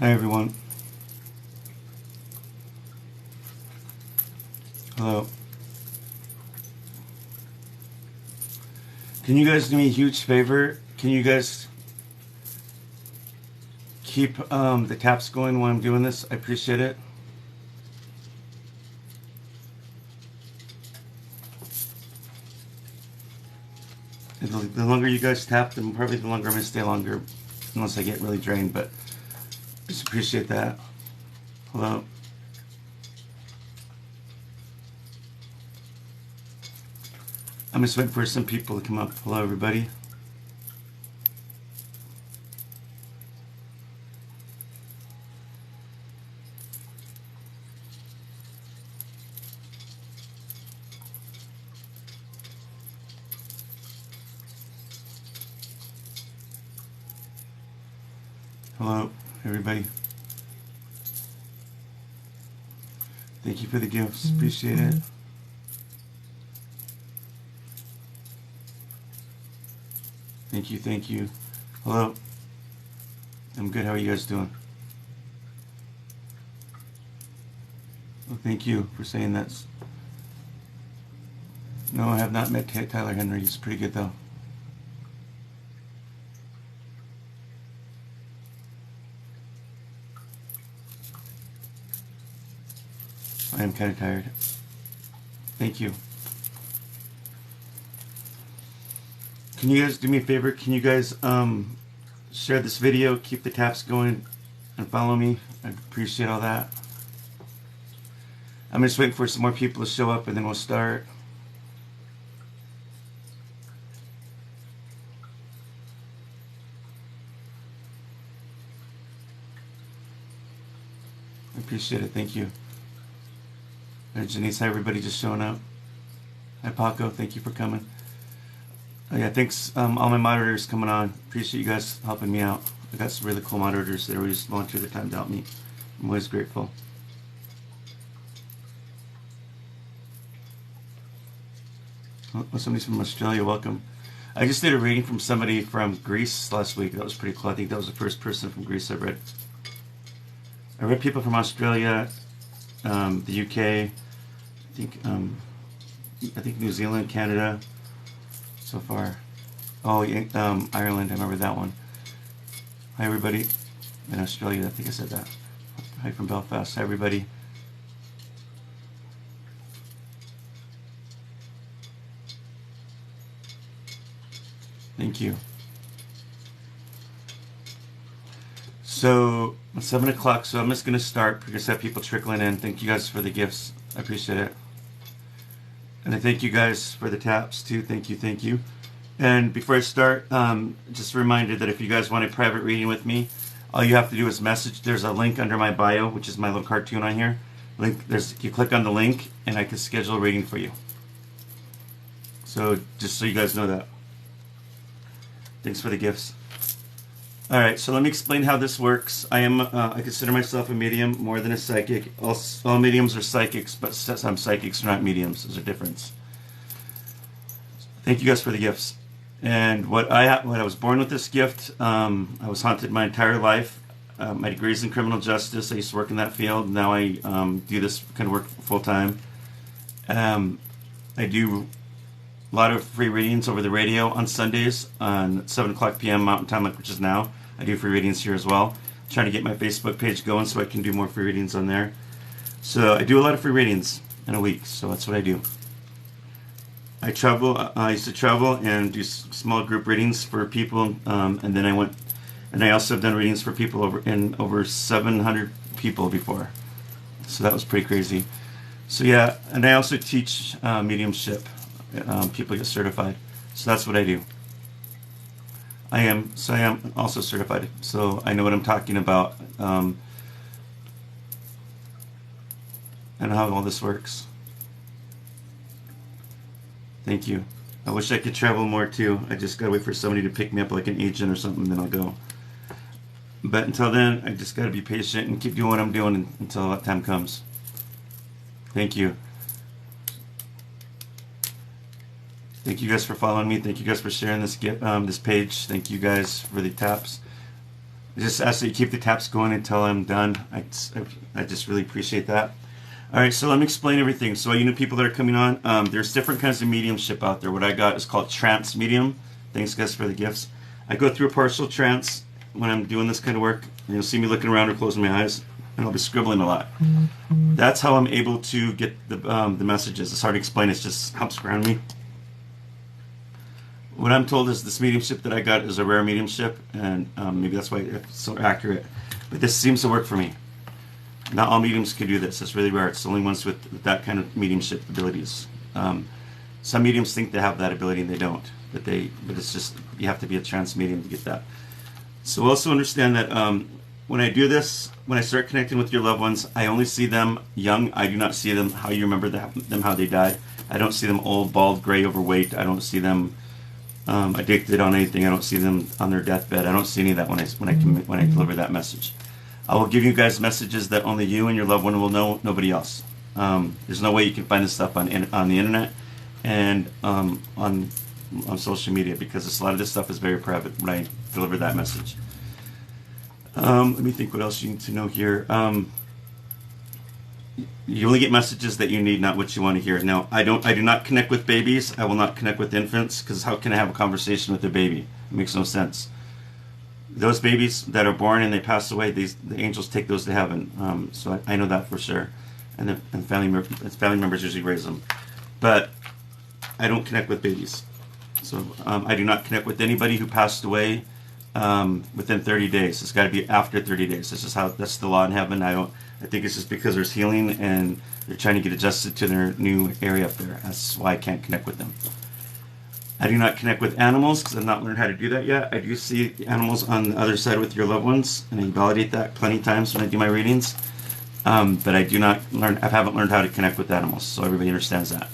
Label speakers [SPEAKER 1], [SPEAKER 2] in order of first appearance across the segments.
[SPEAKER 1] Hi everyone. Hello. Can you guys do me a huge favor? Can you guys keep the taps going while I'm doing this? I appreciate it. The longer you guys tap, then probably the longer I'm going to stay longer, unless I get really drained, but just appreciate that. Hello. I'm just waiting for some people to come up. Hello, everybody. Hello, everybody. Thank you for the gifts. Appreciate it. Thank you, thank you. Hello. I'm good. How are you guys doing? Well, thank you for saying that. No, I have not met Tyler Henry. He's pretty good, though. I am kind of tired. Thank you. Can you guys do me a favor? Can you guys share this video, keep the taps going, and follow me? I appreciate all that. I'm just waiting for some more people to show up, and then we'll start. I appreciate it. Thank you. Hi, Janice. Hi, everybody just showing up. Hi, Paco. Thank you for coming. Oh, yeah, thanks all my moderators coming on. Appreciate you guys helping me out. I got some really cool moderators that always volunteer their time to help me. I'm always grateful. Oh, somebody's from Australia. Welcome. I just did a reading from somebody from Greece last week. That was pretty cool. I think that was the first person from Greece I read. I read people from Australia, the UK, I think New Zealand, Canada, so far. Oh, yeah, Ireland. I remember that one. Hi, everybody. In Australia, I think I said that. Hi from Belfast. Hi, everybody. Thank you. So, it's 7 o'clock, so I'm just going to start because I have people trickling in. Thank you guys for the gifts. I appreciate it. And I thank you guys for the taps, too. Thank you, thank you. And before I start, just a reminder that if you guys want a private reading with me, all you have to do is message. There's a link under my bio, which is my little cartoon on here. You click on the link, and I can schedule a reading for you. So, just so you guys know that. Thanks for the gifts. All right, so let me explain how this works. I consider myself a medium more than a psychic. All mediums are psychics, but some psychics are not mediums. There's a difference. Thank you guys for the gifts. And when I was born with this gift, I was haunted my entire life. My degree is in criminal justice. I used to work in that field. Now I do this kind of work full time. I do a lot of free readings over the radio on Sundays on 7 o'clock p.m. Mountain Time, which is now. I do free readings here as well. I'm trying to get my Facebook page going so I can do more free readings on there. So I do a lot of free readings in a week, so that's what I do. I travel. I used to travel and do small group readings for people, and then I also have done readings for people over 700 people before. So that was pretty crazy. So yeah, and I also teach mediumship. People get certified. So that's what I do. I am also certified. So I know what I'm talking about, and how all this works. Thank you. I wish I could travel more too. I just gotta wait for somebody to pick me up like an agent or something, then I'll go. But until then, I just gotta be patient and keep doing what I'm doing until that time comes. Thank you. Thank you guys for following me. Thank you guys for sharing this page. Thank you guys for the taps. I just ask that you keep the taps going until I'm done. I just really appreciate that. All right, so let me explain everything. So you new people that are coming on, there's different kinds of mediumship out there. What I got is called trance medium. Thanks, guys, for the gifts. I go through a partial trance when I'm doing this kind of work. And you'll see me looking around or closing my eyes, and I'll be scribbling a lot. That's how I'm able to get the messages. It's hard to explain. It just helps ground me. What I'm told is this mediumship that I got is a rare mediumship, and maybe that's why it's so accurate. But this seems to work for me. Not all mediums can do this. It's really rare. It's the only ones with that kind of mediumship abilities. Some mediums think they have that ability and they don't. But it's just, you have to be a trance medium to get that. So also understand that when I do this, when I start connecting with your loved ones, I only see them young. I do not see them how you remember them how they died. I don't see them old, bald, gray, overweight. I don't see them addicted on anything. I don't see them on their deathbed. I don't see any of that when I deliver that message. I will give you guys messages that only you and your loved one will know, nobody else. There's no way you can find this stuff on the internet and on social media, because a lot of this stuff is very private when I deliver that message. Let me think what else you need to know here. You only get messages that you need, not what you want to hear. Now, I do not connect with babies. I will not connect with infants, because how can I have a conversation with a baby? It makes no sense. Those babies that are born and they pass away, the angels take those to heaven. So I know that for sure. And family members usually raise them. But I don't connect with babies. So I do not connect with anybody who passed away within 30 days. It's got to be after 30 days. That's the law in heaven. I think it's just because there's healing and they're trying to get adjusted to their new area up there. That's why I can't connect with them. I do not connect with animals because I've not learned how to do that yet. I do see animals on the other side with your loved ones, and I validate that plenty of times when I do my readings. But I haven't learned how to connect with animals, so everybody understands that.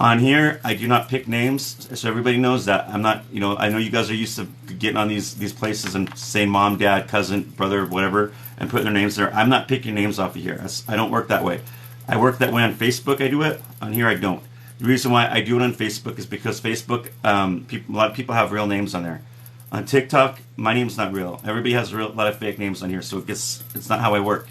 [SPEAKER 1] On here, I do not pick names, so everybody knows that. I'm not, I know you guys are used to getting on these places and saying mom, dad, cousin, brother, whatever, and putting their names there. I'm not picking names off of here. I don't work that way. I work that way on Facebook, I do it. On here, I don't. The reason why I do it on Facebook is because Facebook, a lot of people have real names on there. On TikTok, my name's not real. Everybody has a lot of fake names on here, so it's not how I work.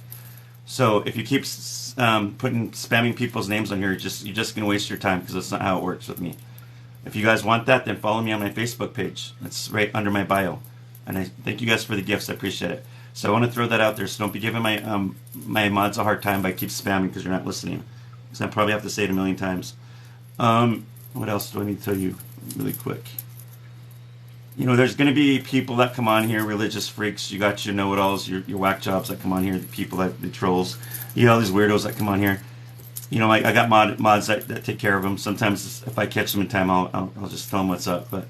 [SPEAKER 1] So if you keep spamming people's names on here, you're just going to waste your time, because that's not how it works with me. If you guys want that, then follow me on my Facebook page. It's right under my bio. And I thank you guys for the gifts. I appreciate it. So I want to throw that out there. So don't be giving my mods a hard time by keep spamming because you're not listening. Because I probably have to say it a million times. What else do I need to tell you really quick? There's going to be people that come on here, religious freaks. You got your know-it-alls, your whack jobs that come on here, the people the trolls. You got all these weirdos that come on here. I got mods that take care of them. Sometimes if I catch them in time, I'll just tell them what's up. But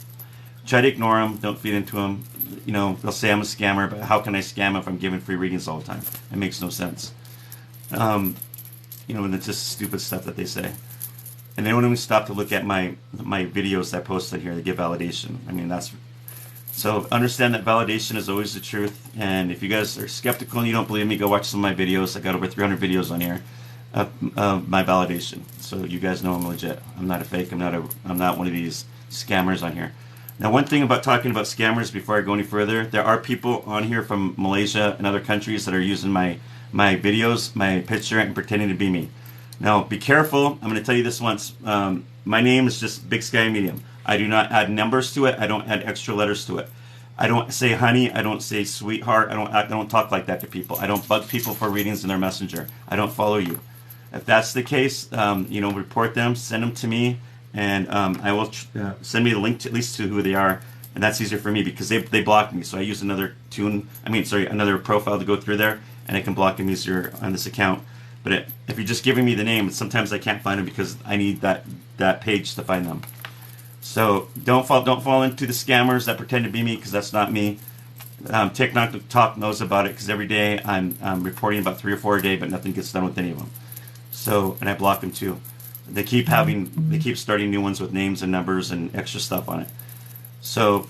[SPEAKER 1] try to ignore them. Don't feed into them. They'll say I'm a scammer, but how can I scam if I'm giving free readings all the time? It makes no sense. And it's just stupid stuff that they say. And they don't even stop to look at my videos that I post on here to give validation. So understand that validation is always the truth. And if you guys are skeptical and you don't believe me, go watch some of my videos. I got over 300 videos on here of my validation. So you guys know I'm legit. I'm not a fake. I'm not one of these scammers on here. Now, one thing about talking about scammers before I go any further, there are people on here from Malaysia and other countries that are using my videos, my picture, and pretending to be me. Now, be careful. I'm going to tell you this once. My name is just Big Sky Medium. I do not add numbers to it. I don't add extra letters to it. I don't say honey. I don't say sweetheart. I don't talk like that to people. I don't bug people for readings in their messenger. I don't follow you. If that's the case, report them, send them to me, and I will send me the link at least to who they are, and that's easier for me because they blocked me. So I use another another profile to go through there, and I can block them easier on this account. But if you're just giving me the name, sometimes I can't find them because I need that page to find them. So don't fall into the scammers that pretend to be me, because that's not me. TikTok knows about it because every day I'm reporting about 3 or 4 a day, but nothing gets done with any of them. So, and I block them too. They keep starting new ones with names and numbers and extra stuff on it. So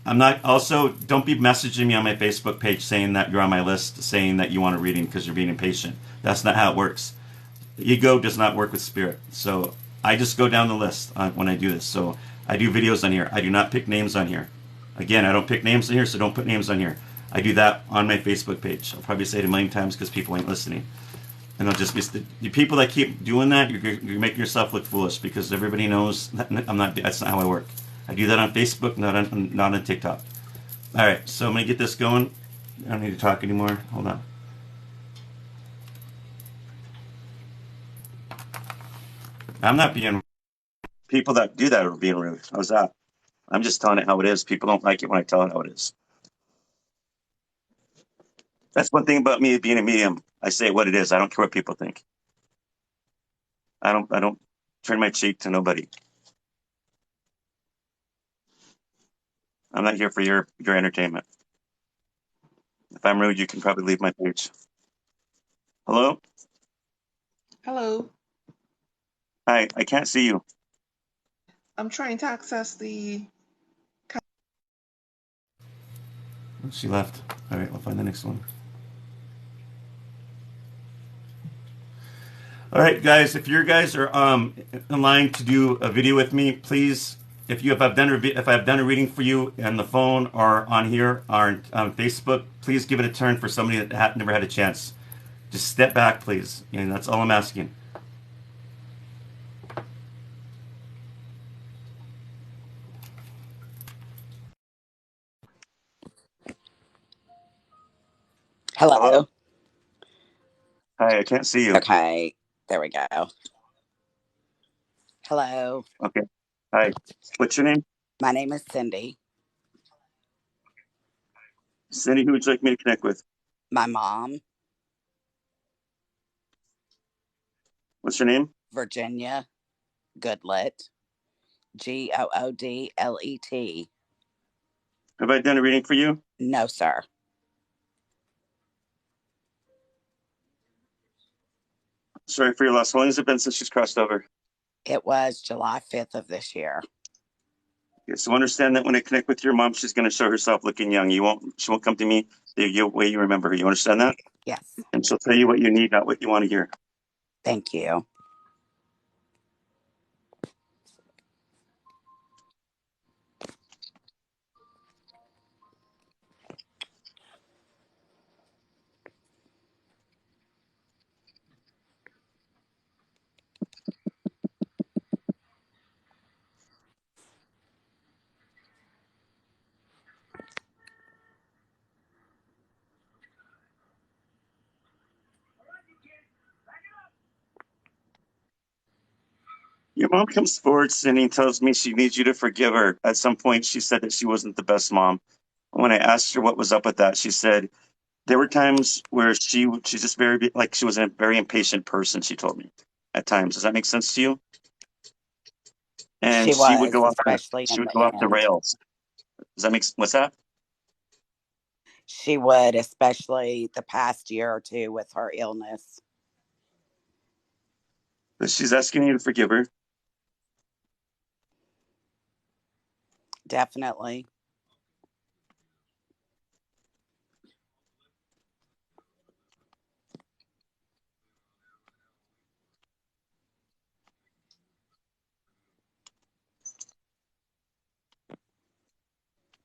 [SPEAKER 1] don't be messaging me on my Facebook page saying that you're on my list, saying that you want a reading because you're being impatient. That's not how it works. Ego does not work with spirit. So I just go down the list when I do this. So I do videos on here. I do not pick names on here. Again, I don't pick names on here, so don't put names on here. I do that on my Facebook page. I'll probably say it a million times because people ain't listening. And it'll just be the people that keep doing that. You're making yourself look foolish because everybody knows that I'm not. That's not how I work. I do that on Facebook, not on TikTok. All right, so I'm gonna get this going. I don't need to talk anymore. Hold on. I'm not being. People that do that are being rude. How's that? I'm just telling it how it is. People don't like it when I tell it how it is. That's one thing about me being a medium. I say what it is. I don't care what people think. I don't turn my cheek to nobody. I'm not here for your entertainment. If I'm rude, you can probably leave my page. Hello?
[SPEAKER 2] Hello.
[SPEAKER 1] Hi, I can't see you.
[SPEAKER 2] I'm trying to access the.
[SPEAKER 1] She left. All right, we'll find the next one. All right, guys, if you guys are in line to do a video with me, please, if I've done a reading for you on the phone or on here or on Facebook, please give it a turn for somebody that never had a chance. Just step back, please. And that's all I'm asking.
[SPEAKER 3] Hello.
[SPEAKER 1] Hello? Hi, I can't see you.
[SPEAKER 3] Okay, there we go. Hello.
[SPEAKER 1] Okay. Hi. What's your name?
[SPEAKER 3] My name is Cindy.
[SPEAKER 1] Cindy, who would you like me to connect with?
[SPEAKER 3] My mom,
[SPEAKER 1] What's your name?
[SPEAKER 3] Virginia Goodlet. Goodlet.
[SPEAKER 1] Have I done a reading for you?
[SPEAKER 3] No, sir.
[SPEAKER 1] Sorry for your loss. How long has it been since she's crossed over?
[SPEAKER 3] It was July 5th of this year.
[SPEAKER 1] Okay, so understand that when I connect with your mom, she's going to show herself looking young. She won't come to me the way you remember her. You understand that?
[SPEAKER 3] Yes.
[SPEAKER 1] And she'll tell you what you need, not what you want to hear.
[SPEAKER 3] Thank you.
[SPEAKER 1] Your mom comes forward, Cindy, and tells me she needs you to forgive her. At some point, she said that she wasn't the best mom. When I asked her what was up with that, she said there were times where she's just very like she was a very impatient person. She told me at times. Does that make sense to you? And
[SPEAKER 3] She
[SPEAKER 1] she would
[SPEAKER 3] was,
[SPEAKER 1] go off the
[SPEAKER 3] especially
[SPEAKER 1] she
[SPEAKER 3] in
[SPEAKER 1] would go
[SPEAKER 3] the
[SPEAKER 1] off the
[SPEAKER 3] end.
[SPEAKER 1] rails. Does that make what's that?
[SPEAKER 3] She would, especially the past year or two with her illness.
[SPEAKER 1] But she's asking you to forgive her.
[SPEAKER 3] Definitely.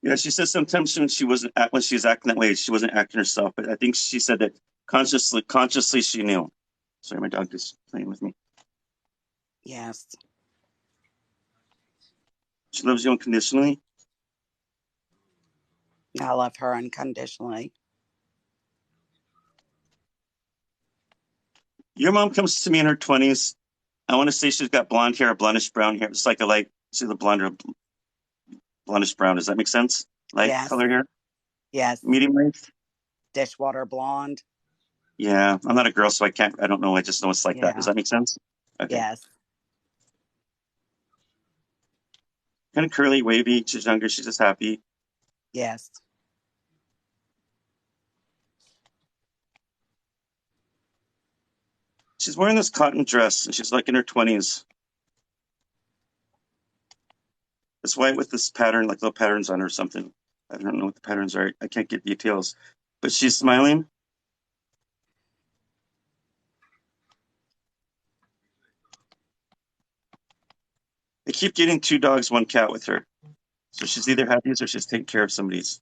[SPEAKER 1] Yeah, she says sometimes when when she was acting that way, she wasn't acting herself. But I think she said that consciously she knew. Sorry, my dog is playing with me.
[SPEAKER 3] Yes.
[SPEAKER 1] She loves you unconditionally.
[SPEAKER 3] I love her unconditionally.
[SPEAKER 1] Your mom comes to me in her 20s. I want to say she's got blonde hair, blondish brown hair. It's like a light, see the blonde or blondish brown. Does that make sense? Light
[SPEAKER 3] Yes.
[SPEAKER 1] color hair,
[SPEAKER 3] Yes.
[SPEAKER 1] medium length.
[SPEAKER 3] Dishwater blonde.
[SPEAKER 1] Yeah, I'm not a girl, so I can't. I don't know. I just know it's like that. Does
[SPEAKER 3] Yeah.
[SPEAKER 1] that make sense? Okay.
[SPEAKER 3] Yes.
[SPEAKER 1] Kind of curly, wavy. She's younger. She's just happy.
[SPEAKER 3] Yes.
[SPEAKER 1] She's wearing this cotton dress, and she's like in her 20s. It's white with this pattern, like little patterns on her or something. I don't know what the patterns are. I can't get details. But she's smiling. I keep getting two dogs, one cat with her. So she's either happy or she's taking care of somebody's.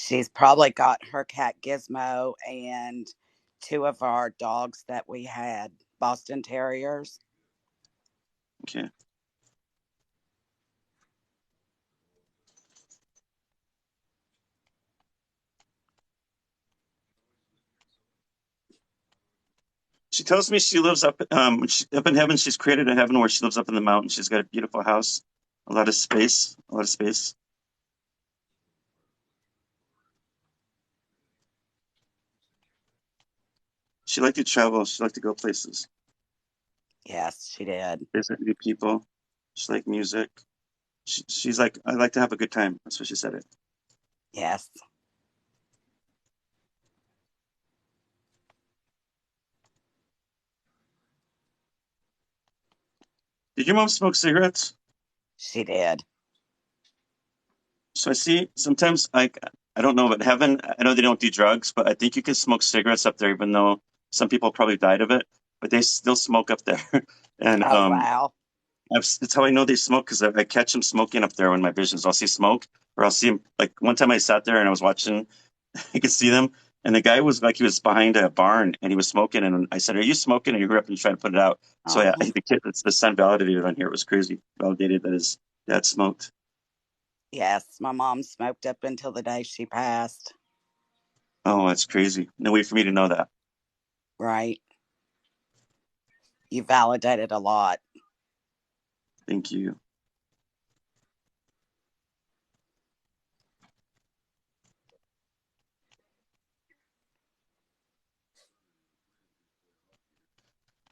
[SPEAKER 3] She's probably got her cat Gizmo and two of our dogs that we had, Boston Terriers.
[SPEAKER 1] Okay. She tells me she lives up up in heaven. She's created a heaven where she lives up in the mountains. She's got a beautiful house, a lot of space, a lot of space. She liked to travel. She liked to go places,
[SPEAKER 3] Yes, she did.
[SPEAKER 1] visit new people. She liked music. She's like, I like to have a good time. That's what she said it.
[SPEAKER 3] Yes.
[SPEAKER 1] Did your mom smoke cigarettes?
[SPEAKER 3] She did.
[SPEAKER 1] So I see sometimes I don't know about heaven. I know they don't do drugs, but I think you can smoke cigarettes up there, even though some people probably died of it, but they still smoke up there. And
[SPEAKER 3] Oh, wow.
[SPEAKER 1] that's how I know they smoke because I catch them smoking up there in my visions. I'll see smoke, or I'll see them. Like one time I sat there and I was watching, I could see them, and the guy was like he was behind a barn and he was smoking, and I said, "Are you smoking?" And he grew up and he tried to put it out. So yeah,
[SPEAKER 3] Oh,
[SPEAKER 1] the kid, the son validated on here. It was crazy, validated that his dad smoked.
[SPEAKER 3] yes. My mom smoked up until the day she passed.
[SPEAKER 1] Oh, that's crazy. No way for me to know that.
[SPEAKER 3] Right. You validated a lot.
[SPEAKER 1] Thank you.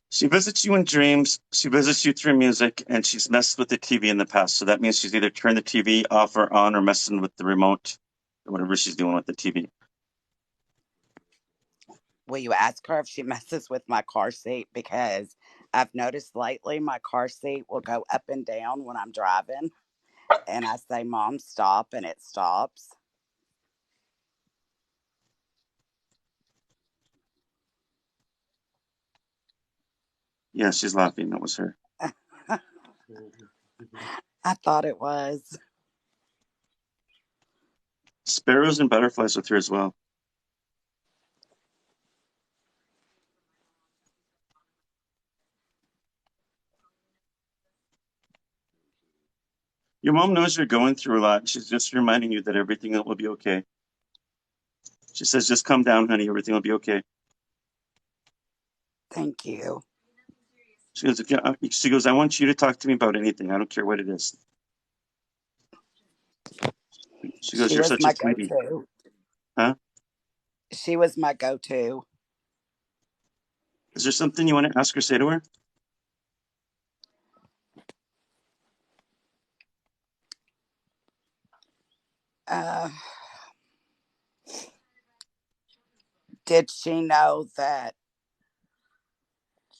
[SPEAKER 1] She visits you in dreams. She visits you through music, and she's messed with the TV in the past. So that means she's either turned the TV off or on, or messing with the remote, or whatever she's doing with the TV.
[SPEAKER 3] Will you ask her if she messes with my car seat? Because I've noticed lately my car seat will go up and down when I'm driving. And I say, Mom, stop, and it stops.
[SPEAKER 1] Yeah, she's laughing. That was her.
[SPEAKER 3] I thought it was.
[SPEAKER 1] Sparrows and butterflies with her as well. Your mom knows you're going through a lot. She's just reminding you that everything will be okay. She says, just calm down, honey. Everything will be okay.
[SPEAKER 3] Thank you.
[SPEAKER 1] She goes, she goes, I want you to talk to me about anything. I don't care what it is. She goes,
[SPEAKER 3] She
[SPEAKER 1] you're
[SPEAKER 3] was
[SPEAKER 1] such a
[SPEAKER 3] my
[SPEAKER 1] sweetie.
[SPEAKER 3] go-to.
[SPEAKER 1] Huh?
[SPEAKER 3] She was my go-to.
[SPEAKER 1] Is there something you want to ask or say to her?
[SPEAKER 3] Uh, did she know that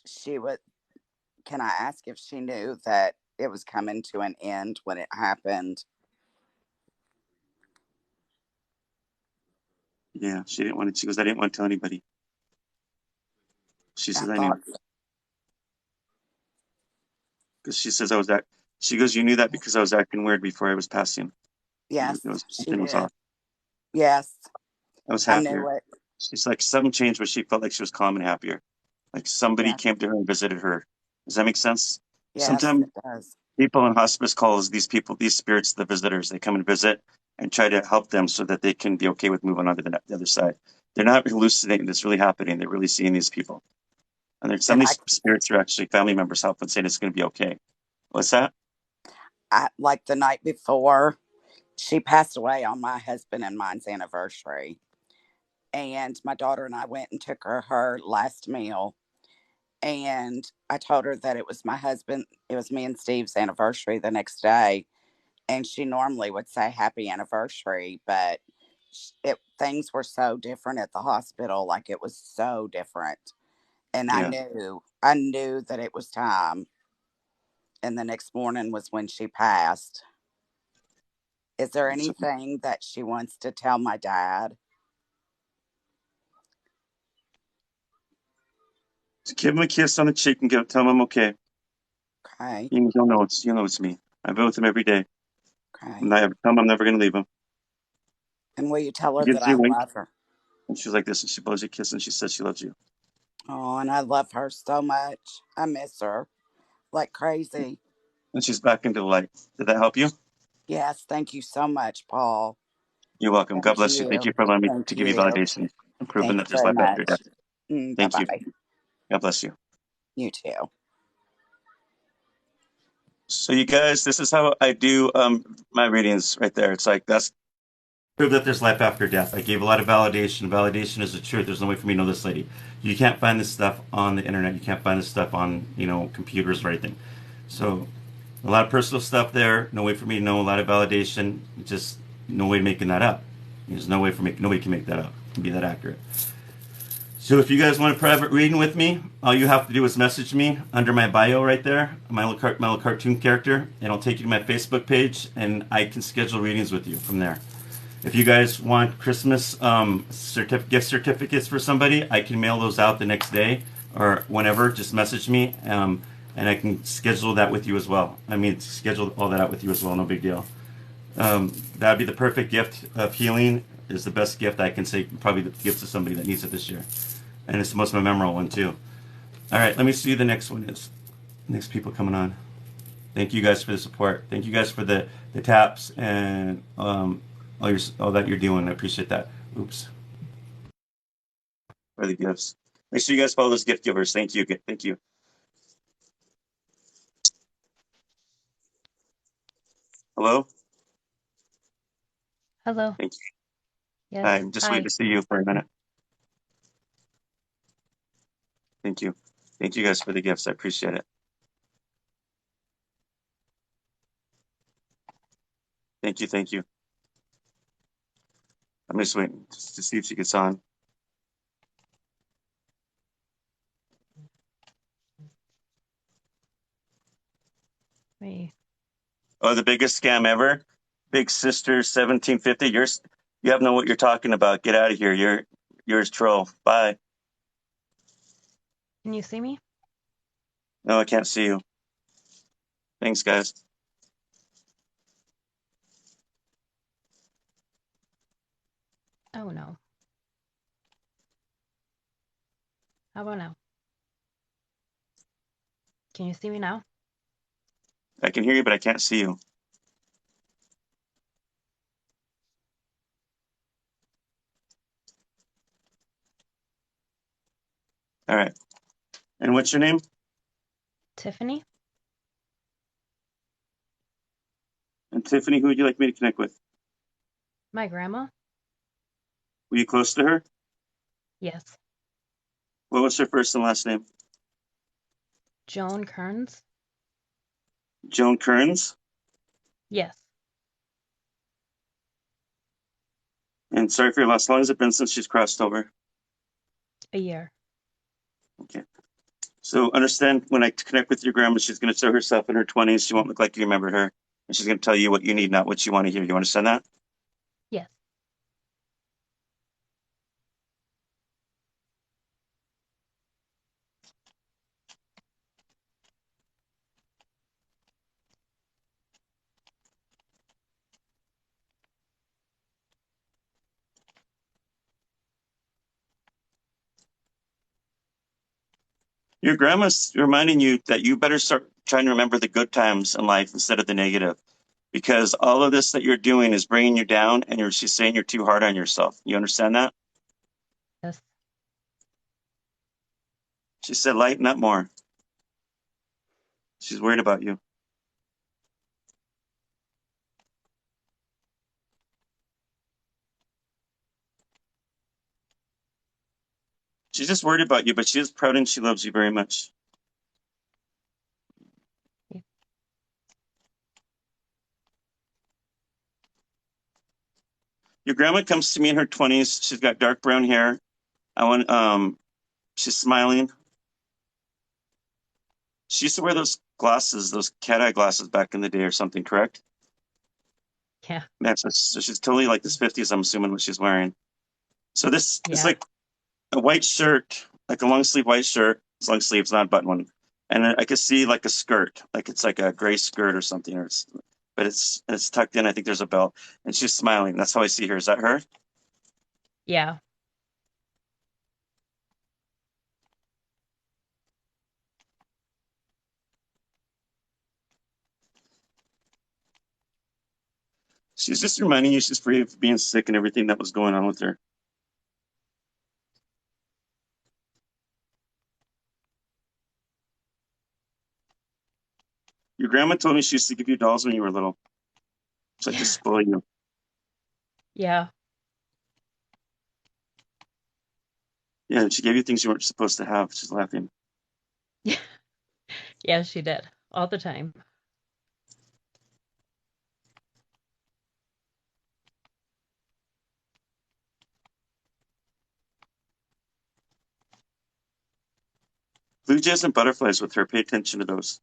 [SPEAKER 3] she would? Can I ask if she knew that it was coming to an end when it happened?
[SPEAKER 1] Yeah, she didn't want to. She goes, I didn't want to tell anybody. She
[SPEAKER 3] I
[SPEAKER 1] says, I knew.
[SPEAKER 3] thought,
[SPEAKER 1] Because she says I was that. She goes, you knew that because I was acting weird before I was passing.
[SPEAKER 3] yes, she
[SPEAKER 1] Something was
[SPEAKER 3] did.
[SPEAKER 1] off.
[SPEAKER 3] Yes,
[SPEAKER 1] I was
[SPEAKER 3] I knew
[SPEAKER 1] happier.
[SPEAKER 3] it.
[SPEAKER 1] She's like, something changed, but she felt like she was calm and happier. Like somebody
[SPEAKER 3] Yes,
[SPEAKER 1] came to her and visited her. Does that make sense?
[SPEAKER 3] yes,
[SPEAKER 1] Sometimes
[SPEAKER 3] it does.
[SPEAKER 1] people in hospice calls these people, these spirits, the visitors. They come and visit and try to help them so that they can be okay with moving on to the other side. They're not hallucinating. It's really happening. They're really seeing these people. And there's some
[SPEAKER 3] And
[SPEAKER 1] of these spirits are actually family members helping saying it's going to be okay. What's that?
[SPEAKER 3] I like the night before she passed away on my husband and mine's anniversary. And my daughter and I went and took her last meal. And I told her that it was my husband, it was me and Steve's anniversary the next day. And she normally would say happy anniversary, but things were so different at the hospital. Like it was so different. And
[SPEAKER 1] Yeah.
[SPEAKER 3] I knew that it was time. And the next morning was when she passed. Is there
[SPEAKER 1] So,
[SPEAKER 3] anything that she wants to tell my dad?
[SPEAKER 1] so give him a kiss on the cheek and tell him I'm okay.
[SPEAKER 3] Okay.
[SPEAKER 1] You'll know it's me. I've been with him every day.
[SPEAKER 3] Okay.
[SPEAKER 1] Tell him I'm never going to leave him.
[SPEAKER 3] And will you tell her
[SPEAKER 1] She
[SPEAKER 3] that
[SPEAKER 1] gives you
[SPEAKER 3] I
[SPEAKER 1] a wink,
[SPEAKER 3] love her?
[SPEAKER 1] and she's like this, and she blows you a kiss, and she says she loves you.
[SPEAKER 3] Oh, and I love her so much. I miss her like crazy.
[SPEAKER 1] And she's back into the light. Did that help you?
[SPEAKER 3] Yes, thank you so much, Paul.
[SPEAKER 1] You're welcome. God
[SPEAKER 3] Thank
[SPEAKER 1] bless you. Thank
[SPEAKER 3] you.
[SPEAKER 1] you for allowing me
[SPEAKER 3] Thank
[SPEAKER 1] to give you
[SPEAKER 3] you.
[SPEAKER 1] validation and proving
[SPEAKER 3] Thank you
[SPEAKER 1] that there's
[SPEAKER 3] very
[SPEAKER 1] life after death.
[SPEAKER 3] much. Bye
[SPEAKER 1] Thank you.
[SPEAKER 3] bye.
[SPEAKER 1] God bless you.
[SPEAKER 3] You too.
[SPEAKER 1] So you guys, this is how I do my readings right there. It's like that's prove that there's life after death. I gave a lot of validation. Validation is the truth. There's no way for me to know this lady. You can't find this stuff on the internet. You can't find this stuff on, computers or anything. So a lot of personal stuff there. No way for me to know. A lot of validation. Just no way making that up. There's no way for me. Nobody can make that up. Can be that accurate. So if you guys want a private reading with me, all you have to do is message me under my bio right there, my little cartoon character, and I'll take you to my Facebook page, and I can schedule readings with you from there. If you guys want Christmas gift certificates for somebody, I can mail those out the next day or whenever. Just message me, and I can schedule that with you as well. Schedule all that out with you as well. No big deal. That'd be the perfect gift of healing. Is the best gift I can say. Probably the gift to somebody that needs it this year, and it's the most memorable one too. All right, let me see who the next one is. Next people coming on. Thank you guys for the support. Thank you guys for the taps and all that you're doing. I appreciate that. Oops. For the gifts. Make sure you guys follow those gift givers. Thank you. Thank you. Hello?
[SPEAKER 4] Hello.
[SPEAKER 1] Thank you.
[SPEAKER 4] Yes.
[SPEAKER 1] I'm just waiting to see you for a minute. Thank you. Thank you guys for the gifts. I appreciate it. Thank you. Thank you. I'm just waiting to see if she gets on.
[SPEAKER 4] Me.
[SPEAKER 1] Oh, the biggest scam ever? Big Sister 1750. You have know what you're talking about. Get out of here. Yours troll. Bye.
[SPEAKER 4] Can you see me?
[SPEAKER 1] No, I can't see you. Thanks, guys.
[SPEAKER 4] Oh no. How about now? Can you see me now?
[SPEAKER 1] I can hear you, but I can't see you. All right. And what's your name?
[SPEAKER 4] Tiffany?
[SPEAKER 1] And Tiffany, who would you like me to connect with?
[SPEAKER 4] My grandma?
[SPEAKER 1] Were you close to her?
[SPEAKER 4] Yes.
[SPEAKER 1] What was her first and last name?
[SPEAKER 4] Joan Kearns?
[SPEAKER 1] Joan Kearns.
[SPEAKER 4] Yes.
[SPEAKER 1] And sorry for your loss. How long has it been since she's crossed over?
[SPEAKER 4] A year.
[SPEAKER 1] Okay. So understand when I connect with your grandma, she's going to show herself in her 20s. She won't look like you remember her. And she's going to tell you what you need, not what you want to hear. You understand that?
[SPEAKER 4] Yes.
[SPEAKER 1] Your grandma's reminding you that you better start trying to remember the good times in life instead of the negative. Because all of this that you're doing is bringing you down, and she's saying you're too hard on yourself. You understand that?
[SPEAKER 4] Yes.
[SPEAKER 1] She said, lighten up more. She's worried about you. She's just worried about you, but she is proud and she loves you very much.
[SPEAKER 4] Yeah.
[SPEAKER 1] Your grandma comes to me in her 20s. She's got dark brown hair. She's smiling. She used to wear those glasses, those cat eye glasses back in the day or something, correct?
[SPEAKER 4] Yeah.
[SPEAKER 1] Yeah, so she's totally like this 50s, I'm assuming, what she's wearing. So this is like a white shirt, like a long sleeve white shirt. It's long sleeves, not a button one. And I could see like a skirt, like it's like a gray skirt or something. but it's tucked in. I think there's a belt, and she's smiling. That's how I see her. Is that her?
[SPEAKER 4] Yeah.
[SPEAKER 1] She's just reminding you she's free of being sick and everything that was going on with her. Your grandma told me she used to give you dolls when you were little. It's like to spoil you.
[SPEAKER 4] Yeah.
[SPEAKER 1] Yeah, and she gave you things you weren't supposed to have. She's laughing.
[SPEAKER 4] Yeah, she did. All the time.
[SPEAKER 1] Blue jays and butterflies with her. Pay attention to those.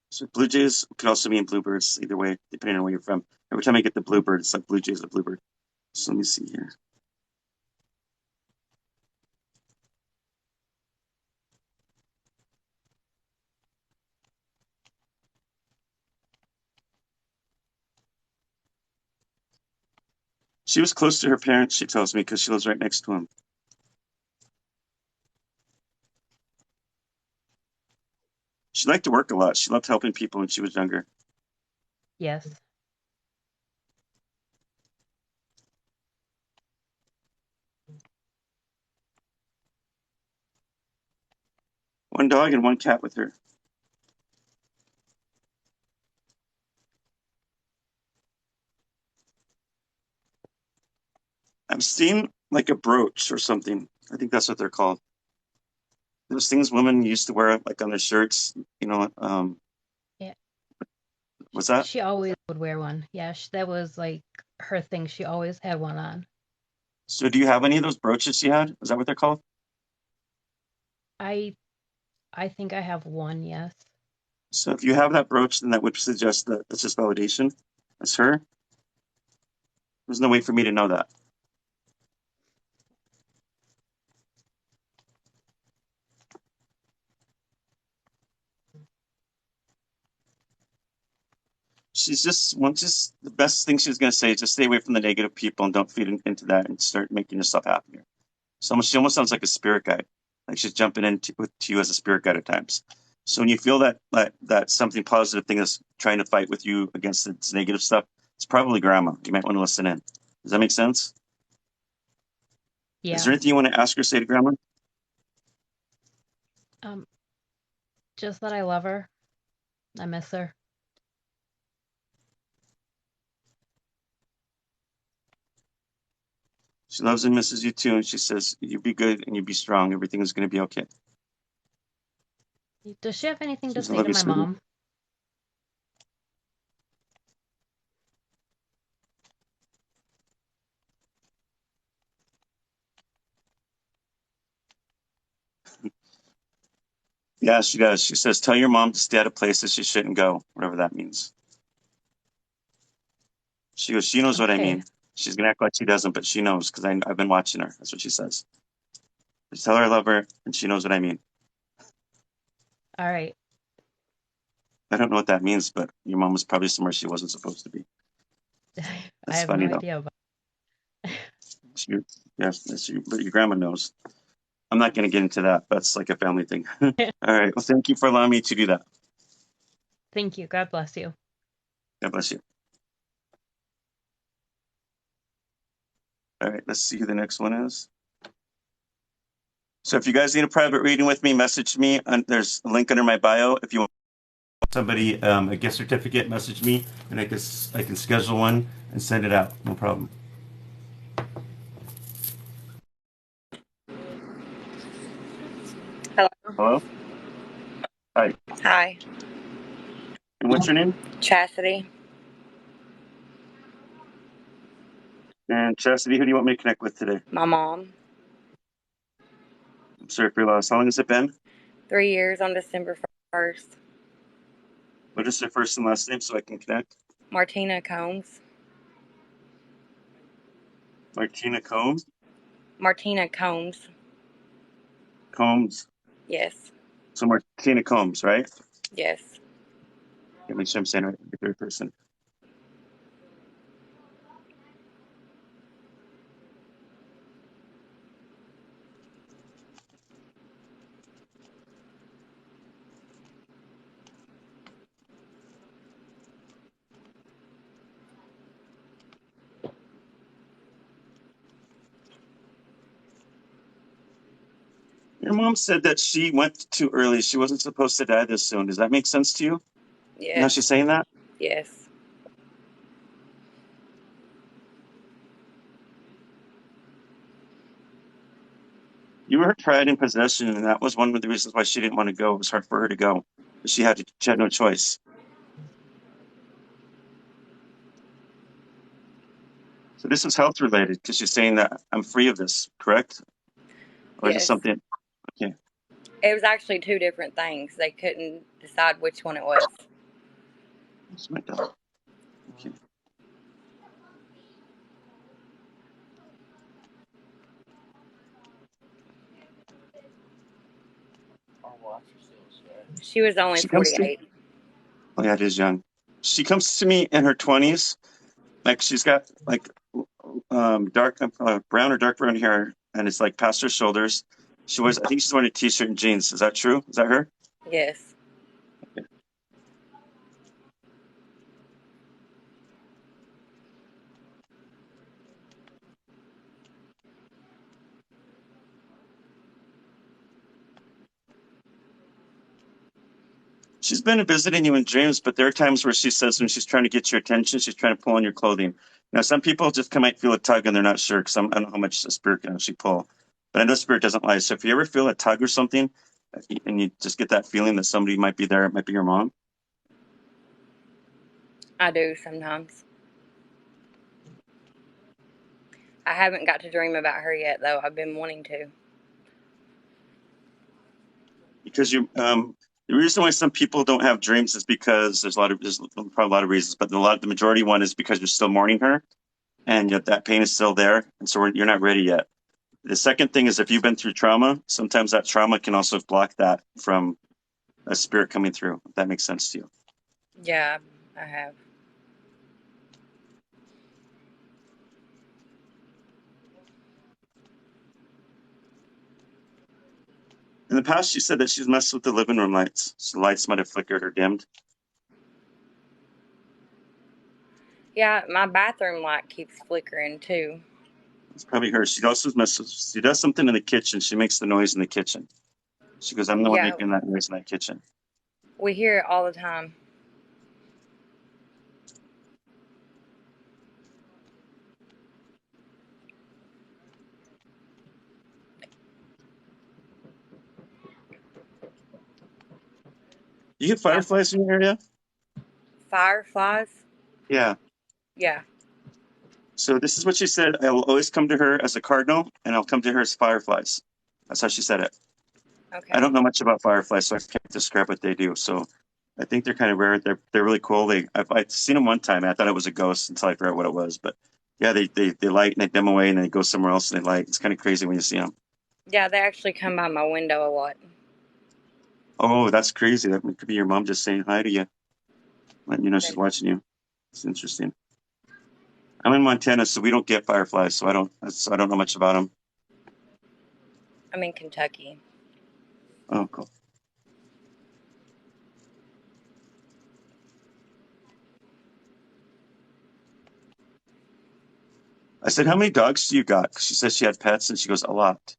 [SPEAKER 1] So blue jays could also mean bluebirds, either way, depending on where you're from. Every time I get the bluebird, it's like blue jays or bluebird. So let me see here. She was close to her parents, she tells me, because she lives right next to them. She liked to work a lot. She loved helping people when she was younger.
[SPEAKER 4] Yes.
[SPEAKER 1] One dog and one cat with her. I've seen like a brooch or something. I think that's what they're called. Those things women used to wear like on their shirts,
[SPEAKER 4] Yeah.
[SPEAKER 1] what's that?
[SPEAKER 4] She always would wear one. Yeah, that was like her thing. She always had one on.
[SPEAKER 1] So do you have any of those brooches she had? Is that what they're called?
[SPEAKER 4] I I think I have one, yes.
[SPEAKER 1] So if you have that brooch, then that would suggest that it's just validation. That's her. There's no way for me to know that. She's just the best thing she's gonna say is just stay away from the negative people and don't feed into that and start making yourself happier. So she almost sounds like a spirit guide, like she's jumping into to you as a spirit guide at times. So when you feel that something positive thing is trying to fight with you against its negative stuff, it's probably grandma. You might want to listen in. Does that make sense? Is
[SPEAKER 4] Yeah.
[SPEAKER 1] there anything you want to ask or say to grandma?
[SPEAKER 4] Um, just that I love her. I miss her.
[SPEAKER 1] She loves and misses you too, and she says you be good and you be strong. Everything is going to be okay.
[SPEAKER 4] Does she have anything to
[SPEAKER 1] She's a
[SPEAKER 4] say to
[SPEAKER 1] lovely
[SPEAKER 4] my
[SPEAKER 1] sweetie.
[SPEAKER 4] mom?
[SPEAKER 1] Yeah, she does. She says, tell your mom to stay out of places she shouldn't go, whatever that means. She goes, she knows what I
[SPEAKER 4] Okay.
[SPEAKER 1] mean. She's going to act like she doesn't, but she knows because I've been watching her. That's what she says. Just tell her I love her, and she knows what I mean.
[SPEAKER 4] All right.
[SPEAKER 1] I don't know what that means, but your mom was probably somewhere she wasn't supposed to be.
[SPEAKER 4] I
[SPEAKER 1] That's
[SPEAKER 4] have no
[SPEAKER 1] funny, though.
[SPEAKER 4] idea about.
[SPEAKER 1] Yes, but your grandma knows. I'm not going to get into that. That's like a family thing. All right. Well, thank you for allowing me to do that.
[SPEAKER 4] Thank you. God bless you.
[SPEAKER 1] God bless you. All right. Let's see who the next one is. So if you guys need a private reading with me, message me. There's a link under my bio. If you want somebody a gift certificate, message me, and I can schedule one and send it out. No problem.
[SPEAKER 5] Hello.
[SPEAKER 1] Hello. Hi.
[SPEAKER 5] Hi.
[SPEAKER 1] And what's your name?
[SPEAKER 5] Chastity.
[SPEAKER 1] And Chastity, who do you want me to connect with today?
[SPEAKER 5] My mom.
[SPEAKER 1] I'm sorry for your loss. How long has it been?
[SPEAKER 5] 3 years on December 1st.
[SPEAKER 1] What is their first and last name so I can connect?
[SPEAKER 5] Martina Combs.
[SPEAKER 1] Martina Combs.
[SPEAKER 5] Martina Combs.
[SPEAKER 1] Combs.
[SPEAKER 5] Yes.
[SPEAKER 1] So Martina Combs, right?
[SPEAKER 5] Yes.
[SPEAKER 1] Yeah, make sure I'm saying it right in the third person. Your mom said that she went too early. She wasn't supposed to die this soon. Does that make sense to you? Now she's
[SPEAKER 5] Yes.
[SPEAKER 1] saying that?
[SPEAKER 5] Yes.
[SPEAKER 1] You were her pride and possession, and that was one of the reasons why she didn't want to go. It was hard for her to go. She had no choice. So this is health related because she's saying that I'm free of this, correct? Or is it
[SPEAKER 5] Yes.
[SPEAKER 1] something? Okay.
[SPEAKER 5] It was actually two different things. They couldn't decide which one it was.
[SPEAKER 1] That's my dog. Okay.
[SPEAKER 5] She was only
[SPEAKER 1] She comes to
[SPEAKER 5] 48.
[SPEAKER 1] Oh yeah, it is young. She comes to me in her 20s. Like she's got like dark brown or dark brown hair, and it's like past her shoulders. I think she's wearing a t-shirt and jeans. Is that true? Is that her?
[SPEAKER 5] Yes.
[SPEAKER 1] She's been visiting you in dreams, but there are times where she says when she's trying to get your attention, she's trying to pull on your clothing. Now, some people just might feel a tug and they're not sure because I don't know how much the spirit can actually pull. But I know spirit doesn't lie. So if you ever feel a tug or something, and you just get that feeling that somebody might be there, it might be your mom.
[SPEAKER 5] I do sometimes. I haven't got to dream about her yet, though. I've been wanting to.
[SPEAKER 1] Because the reason why some people don't have dreams is because there's probably a lot of reasons, but the majority one is because you're still mourning her, and yet that pain is still there, and so you're not ready yet. The second thing is if you've been through trauma, sometimes that trauma can also block that from a spirit coming through. If that makes sense to you.
[SPEAKER 5] Yeah, I have.
[SPEAKER 1] In the past, she said that she's messed with the living room lights, so the lights might have flickered or dimmed.
[SPEAKER 5] Yeah, my bathroom light keeps flickering, too.
[SPEAKER 1] It's probably her. She also messes. She does something in the kitchen. She makes the noise in the kitchen. She goes, "I'm the one
[SPEAKER 5] Yeah,
[SPEAKER 1] making that noise in that kitchen."
[SPEAKER 5] we hear it all the time.
[SPEAKER 1] You get
[SPEAKER 5] My
[SPEAKER 1] fireflies in your area?
[SPEAKER 5] fireflies?
[SPEAKER 1] Yeah.
[SPEAKER 5] Yeah.
[SPEAKER 1] So this is what she said. I will always come to her as a cardinal, and I'll come to her as fireflies. That's how she said it. I
[SPEAKER 5] Okay.
[SPEAKER 1] don't know much about fireflies, so I can't describe what they do. So I think they're kind of rare. They're really cool. I've seen them one time. And I thought it was a ghost until I forgot what it was. But yeah, they light and they dim away, and then they go somewhere else and they light. It's kind of crazy when you see them.
[SPEAKER 5] Yeah, they actually come by my window a lot.
[SPEAKER 1] Oh, that's crazy. That could be your mom just saying hi to you, letting you know she's watching you. It's interesting. I'm in Montana, so we don't get fireflies, so I don't know much about them.
[SPEAKER 5] I'm in Kentucky.
[SPEAKER 1] Oh, cool. I said, "How many dogs do you got?" 'Cause she says she had pets, and she goes, "A lot."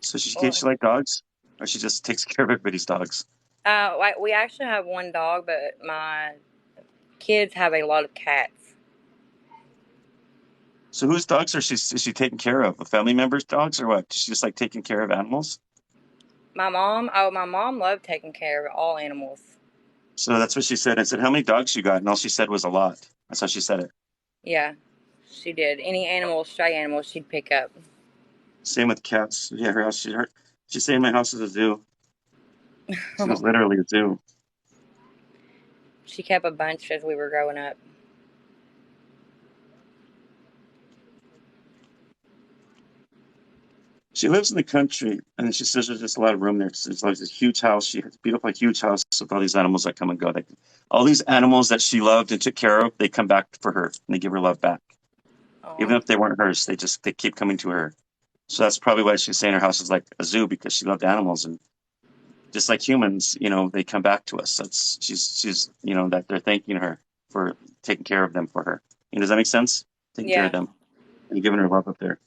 [SPEAKER 1] So
[SPEAKER 5] Oh.
[SPEAKER 1] she like dogs, or she just takes care of everybody's dogs.
[SPEAKER 5] We actually have one dog, but my kids have a lot of cats.
[SPEAKER 1] So whose dogs is she taking care of? A family member's dogs, or what? Does she just like taking care of animals?
[SPEAKER 5] My mom loved taking care of all animals.
[SPEAKER 1] So that's what she said. I said, "How many dogs you got?" And all she said was a lot. That's how she said it.
[SPEAKER 5] Yeah, she did. Any animals, stray animals, she'd pick up.
[SPEAKER 1] Same with cats. Yeah, her house. She's saying my house is a zoo. She was literally a zoo.
[SPEAKER 5] She kept a bunch as we were growing up.
[SPEAKER 1] She lives in the country, and she says there's just a lot of room there. There's like this huge house. She has a beautiful, huge house with all these animals that come and go. All these animals that she loved and took care of, they come back for her and they give her love back. Even
[SPEAKER 5] Oh,
[SPEAKER 1] if they weren't hers, they keep coming to her. So that's probably why she's saying her house is like a zoo, because she loved animals, and just like humans, they come back to us. That's she's that they're thanking her for taking care of them for her. Does that make sense? Taking care of
[SPEAKER 5] yeah.
[SPEAKER 1] them and giving her love up there.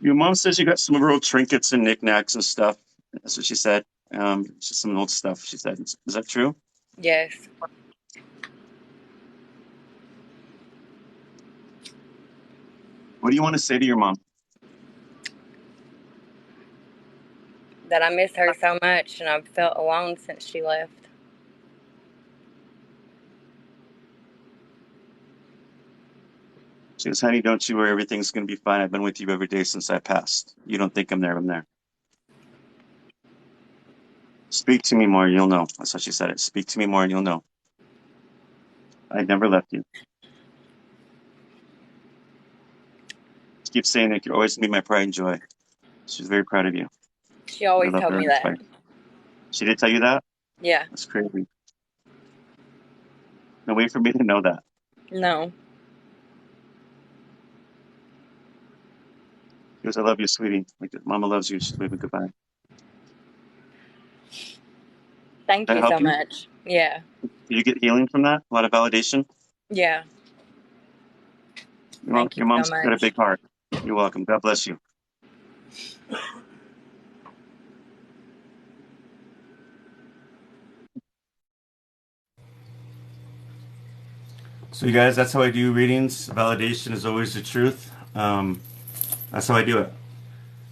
[SPEAKER 1] Your mom says you got some real trinkets and knickknacks and stuff. That's what she said. Just some old stuff. She said, "Is that true?"
[SPEAKER 5] Yes.
[SPEAKER 1] What do you want to say to your mom?
[SPEAKER 5] That I miss her so much and I've felt alone since she left.
[SPEAKER 1] She goes, "Honey, don't you worry. Everything's going to be fine. I've been with you every day since I passed. You don't think I'm there. I'm there. Speak to me more, and you'll know." That's how she said it. Speak to me more, and you'll know. I never left you. She keeps saying that you're always going to be my pride and joy. She's very proud of you.
[SPEAKER 5] She
[SPEAKER 1] I
[SPEAKER 5] always
[SPEAKER 1] love
[SPEAKER 5] told
[SPEAKER 1] her
[SPEAKER 5] me
[SPEAKER 1] and
[SPEAKER 5] that.
[SPEAKER 1] inspired. She did tell you that?
[SPEAKER 5] Yeah.
[SPEAKER 1] That's crazy. No way for me to know that.
[SPEAKER 5] No.
[SPEAKER 1] She goes, "I love you, sweetie. Like, Mama loves you." She's waving goodbye.
[SPEAKER 5] Thank
[SPEAKER 1] That
[SPEAKER 5] you
[SPEAKER 1] help
[SPEAKER 5] so
[SPEAKER 1] you?
[SPEAKER 5] much. Yeah.
[SPEAKER 1] Do you get healing from that? A lot of validation?
[SPEAKER 5] Yeah. Thank you
[SPEAKER 1] Your
[SPEAKER 5] so
[SPEAKER 1] mom's got a
[SPEAKER 5] much.
[SPEAKER 1] big heart. You're welcome. God bless you. So, you guys, that's how I do readings. Validation is always the truth. That's how I do it.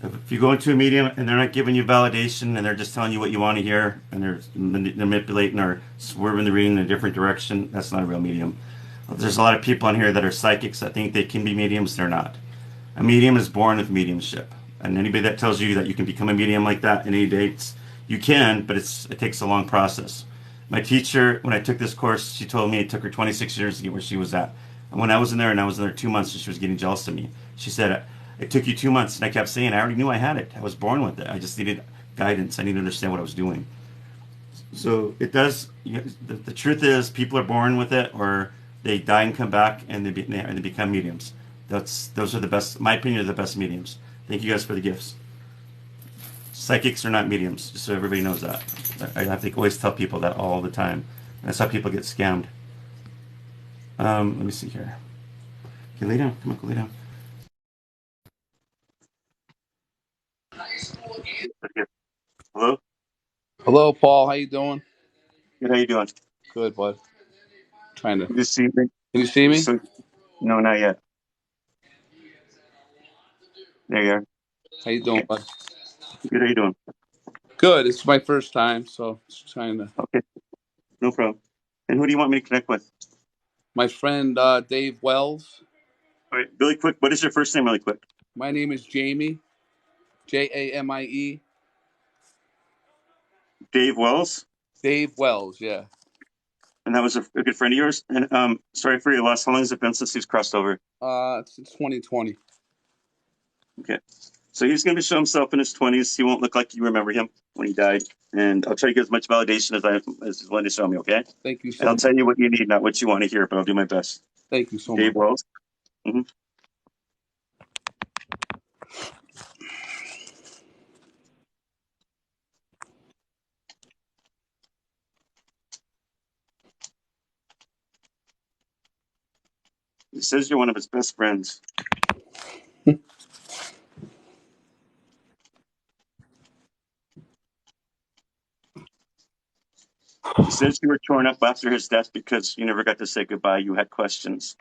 [SPEAKER 1] If you go into a medium and they're not giving you validation and they're just telling you what you want to hear and they're manipulating or swerving the reading in a different direction, that's not a real medium. There's a lot of people on here that are psychics that think they can be mediums. They're not. A medium is born with mediumship. And anybody that tells you that you can become a medium like that in any dates, you can, but it takes a long process. My teacher, when I took this course, she told me it took her 26 years to get where she was at. And when I was in there, and I was in there 2 months, and she was getting jealous of me. She said, "It took you 2 months." And I kept saying, "I already knew I had it. I was born with it. I just needed guidance. I needed to understand what I was doing." So it does. The truth is, people are born with it, or they die and come back, and they become mediums. Those are the best. In my opinion, are the best mediums. Thank you guys for the gifts. Psychics are not mediums, just so everybody knows that. I have to always tell people that all the time. And that's how people get scammed. Let me see here. Okay, lay down. Come on, go lay down. Okay. Hello.
[SPEAKER 6] Hello, Paul. How you doing?
[SPEAKER 1] Good. How you doing?
[SPEAKER 6] Good, bud. Trying to.
[SPEAKER 1] You just see me?
[SPEAKER 6] Can you see me?
[SPEAKER 1] No, not yet. There you are.
[SPEAKER 6] How you doing,
[SPEAKER 1] Okay.
[SPEAKER 6] bud?
[SPEAKER 1] Good. How you doing?
[SPEAKER 6] Good. It's my first time, so just trying to.
[SPEAKER 1] Okay. No problem. And who do you want me to connect with?
[SPEAKER 6] My friend Dave Wells.
[SPEAKER 1] All right, really quick. What is your first name, really quick?
[SPEAKER 6] My name is Jamie. Jamie.
[SPEAKER 1] Dave Wells.
[SPEAKER 6] Dave Wells. Yeah.
[SPEAKER 1] And that was a good friend of yours. And sorry for your loss. How long has it been since he's crossed over?
[SPEAKER 6] It's 2020.
[SPEAKER 1] Okay. So he's going to show himself in his 20s. He won't look like you remember him when he died. And I'll try to get as much validation as he's willing to show me, okay?
[SPEAKER 6] Thank you
[SPEAKER 1] And
[SPEAKER 6] so
[SPEAKER 1] I'll
[SPEAKER 6] much.
[SPEAKER 1] tell you what you need, not what you want to hear, but I'll do my best.
[SPEAKER 6] Thank you so
[SPEAKER 1] Dave
[SPEAKER 6] much.
[SPEAKER 1] Wells. Mm-hmm. He says you're one of his best friends. He says you were torn up after his death because you never got to say goodbye. You had questions.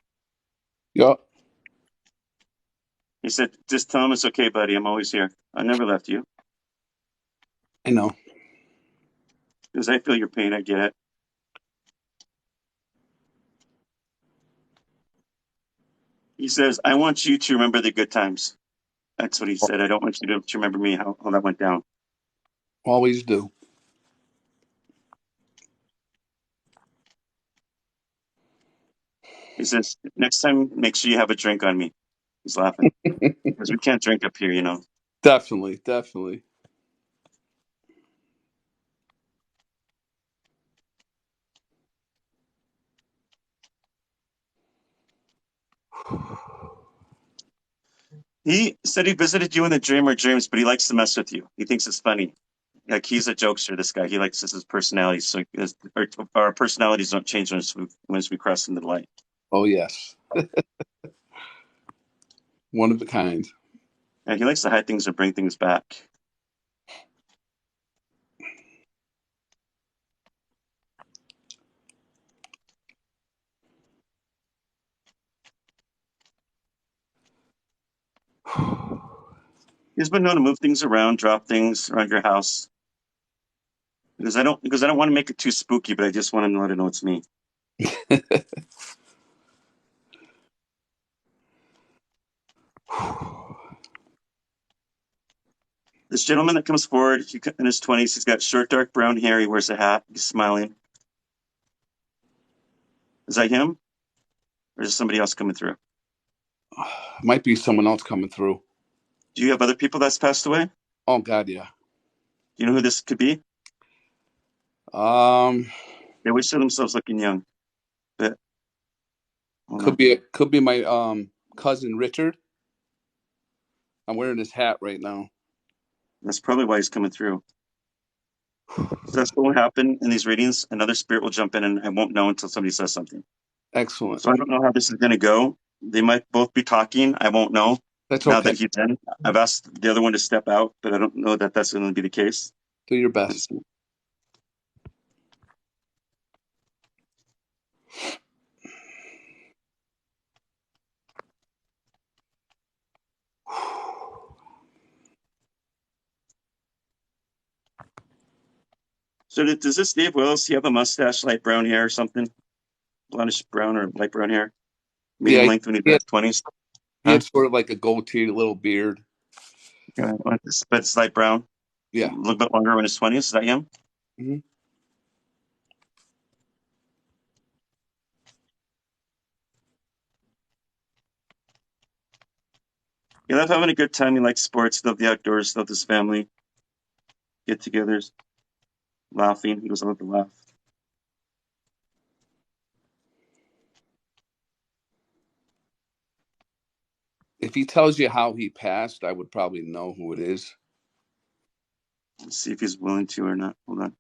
[SPEAKER 6] Yeah.
[SPEAKER 1] He said, "Just tell him it's okay, buddy. I'm always here. I never left you."
[SPEAKER 6] I know.
[SPEAKER 1] Because I feel your pain. I get it. He says, "I want you to remember the good times. That's what he said. I don't want you to remember me how that went down.
[SPEAKER 6] Always do.
[SPEAKER 1] He says, next time, make sure you have a drink on me. He's laughing. Because we can't drink up here, you know.
[SPEAKER 6] Definitely, definitely.
[SPEAKER 1] He said he visited you in the dream or dreams, but he likes to mess with you. He thinks it's funny. Like, he's a jokester, this guy. He likes his personality. So our personalities don't change once we cross into the light.
[SPEAKER 6] Oh, yes. One of a kind.
[SPEAKER 1] And he likes to hide things or bring things back. He's been known to move things around, drop things around your house. Because I don't want to make it too spooky, but I just want him to let him know it's me. This gentleman that comes forward, in his 20s, he's got short, dark brown hair. He wears a hat. He's smiling. Is that him? Or is there somebody else coming through?
[SPEAKER 6] Might be someone else coming through.
[SPEAKER 1] Do you have other people that's passed away?
[SPEAKER 6] Oh, God, yeah.
[SPEAKER 1] Do you know who this could be? They always show themselves looking young. But
[SPEAKER 6] could be my cousin Richard. I'm wearing his hat right now.
[SPEAKER 1] That's probably why he's coming through. So that's what will happen in these readings. Another spirit will jump in, and I won't know until somebody says something.
[SPEAKER 6] Excellent.
[SPEAKER 1] So I don't know how this is going to go. They might both be talking. I won't know.
[SPEAKER 6] That's
[SPEAKER 1] Now
[SPEAKER 6] okay.
[SPEAKER 1] that he's in, I've asked the other one to step out, but I don't know that that's going to be the case.
[SPEAKER 6] Do your best.
[SPEAKER 1] So does this Dave Willis, he have a mustache, light brown hair or something? Blondish brown or light brown hair? Medium length when he was 20s?
[SPEAKER 6] He had sort of like a goatee, a little beard.
[SPEAKER 1] Yeah, but it's light brown?
[SPEAKER 6] Yeah.
[SPEAKER 1] A little bit longer in his 20s? Is that him?
[SPEAKER 6] Mm-hmm.
[SPEAKER 1] He loved having a good time. He likes sports, loved the outdoors, loved his family, get-togethers, laughing. He was allowed to laugh.
[SPEAKER 6] If he tells you how he passed, I would probably know who it is.
[SPEAKER 1] Let's see if he's willing to or not. Hold on.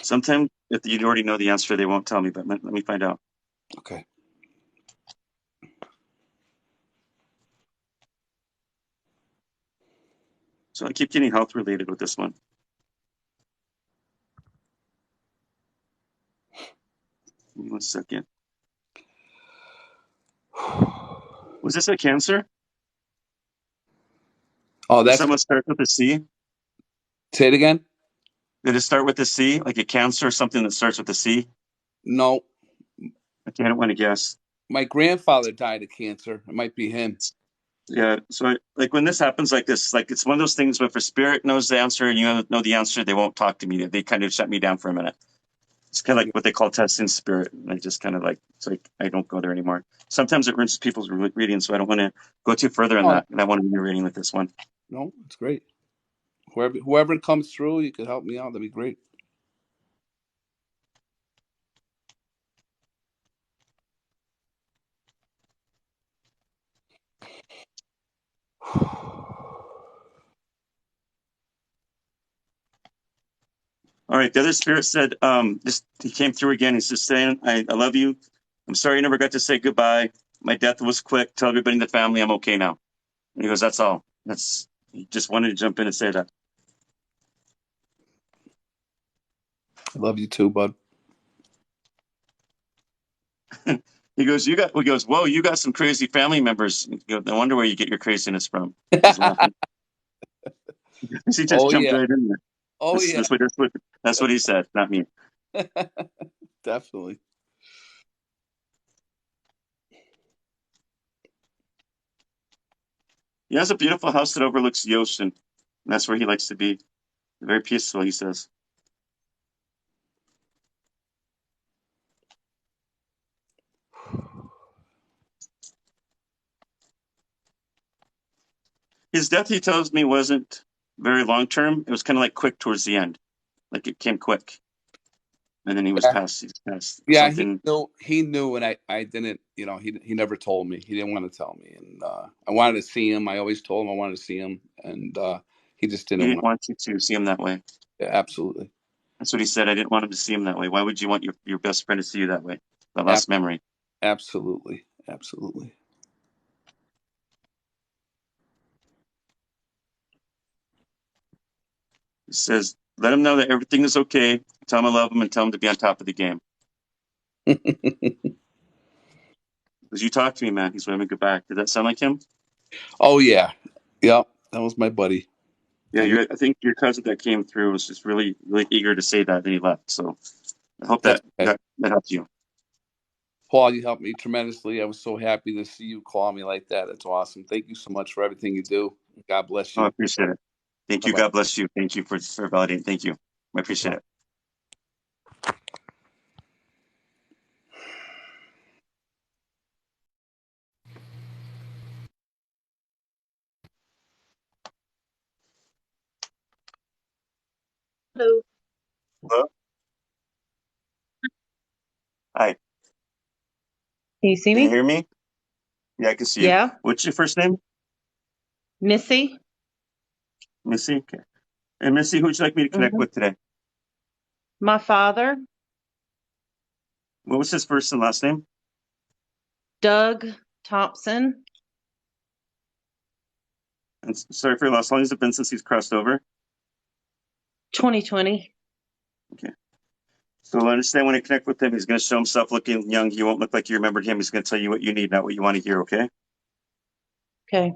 [SPEAKER 1] Sometimes if you already know the answer, they won't tell me, but let me find out.
[SPEAKER 6] Okay.
[SPEAKER 1] So I keep getting health related with this one. Give me 1 second. Was this a cancer?
[SPEAKER 6] Oh,
[SPEAKER 1] Did
[SPEAKER 6] that's.
[SPEAKER 1] someone start with a C?
[SPEAKER 6] Say it again.
[SPEAKER 1] Did it start with a C, like a cancer or something that starts with a C?
[SPEAKER 6] No.
[SPEAKER 1] Okay, I don't want to guess.
[SPEAKER 6] My grandfather died of cancer. It might be him.
[SPEAKER 1] Yeah, so like when this happens like this, like it's one of those things where if a spirit knows the answer and you know the answer, they won't talk to me. They kind of shut me down for a minute. It's kind of like what they call testing spirit. And I just kind of like, it's like I don't go there anymore. Sometimes it ruins people's reading, so I don't want to go too further on that. And I want to be reading with this one.
[SPEAKER 6] No, it's great. Whoever comes through, you could help me out. That'd be great.
[SPEAKER 1] All right. The other spirit said, he came through again. He's just saying, I love you. I'm sorry you never got to say goodbye. My death was quick. Tell everybody in the family I'm okay now. And he goes, that's all. He just wanted to jump in and say that.
[SPEAKER 6] I love you too, bud.
[SPEAKER 1] He goes, whoa, you got some crazy family members. No wonder where you get your craziness from. He's laughing. He just jumped right in there.
[SPEAKER 6] Oh,
[SPEAKER 1] That's what he said, not me.
[SPEAKER 6] Definitely.
[SPEAKER 1] He has a beautiful house that overlooks the ocean. And that's where he likes to be. Very peaceful, he says. His death, he tells me, wasn't very long term. It was kind of like quick towards the end. Like it came quick. And then he was
[SPEAKER 6] Yeah.
[SPEAKER 1] passed. He was passed.
[SPEAKER 6] Yeah,
[SPEAKER 1] Something.
[SPEAKER 6] he knew, and I didn't. You know, he never told me. He didn't want to tell me, and I wanted to see him. I always told him I wanted to see him, and he just
[SPEAKER 1] He
[SPEAKER 6] didn't
[SPEAKER 1] didn't
[SPEAKER 6] want.
[SPEAKER 1] want you to see him that way.
[SPEAKER 6] Yeah, absolutely,
[SPEAKER 1] That's what he said. I didn't want him to see him that way. Why would you want your best friend to see you that way? The last memory.
[SPEAKER 6] absolutely, absolutely.
[SPEAKER 1] He says, let him know that everything is okay. Tell him I love him and tell him to be on top of the game. Because you talked to me, man. He's waving goodbye. Did that sound like him?
[SPEAKER 6] Oh yeah, yeah. That was my buddy.
[SPEAKER 1] Yeah, I think your cousin that came through was just really, really eager to say that. Then he left. So I hope that helped you.
[SPEAKER 6] Paul, you helped me tremendously. I was so happy to see you call me like that. It's awesome. Thank you so much for everything you do. God bless you.
[SPEAKER 1] Oh, I appreciate it. Thank you.
[SPEAKER 6] Bye-bye.
[SPEAKER 1] God bless you. Thank you for validating. Thank you. I appreciate it.
[SPEAKER 7] Hello.
[SPEAKER 1] Hello? Hi.
[SPEAKER 7] Can you see
[SPEAKER 1] Can you
[SPEAKER 7] me?
[SPEAKER 1] hear me? Yeah, I can see you.
[SPEAKER 7] Yeah.
[SPEAKER 1] What's your first name?
[SPEAKER 7] Missy?
[SPEAKER 1] Missy? Okay. And Missy, who would you like me to connect with today?
[SPEAKER 7] My father,
[SPEAKER 1] What was his first and last name?
[SPEAKER 7] Doug Thompson.
[SPEAKER 1] And sorry for your loss. How long has it been since he's crossed over?
[SPEAKER 7] 2020.
[SPEAKER 1] Okay. So I understand when I connect with him, he's going to show himself looking young. He won't look like you remembered him. He's going to tell you what you need, not what you want to hear, okay?
[SPEAKER 7] Okay.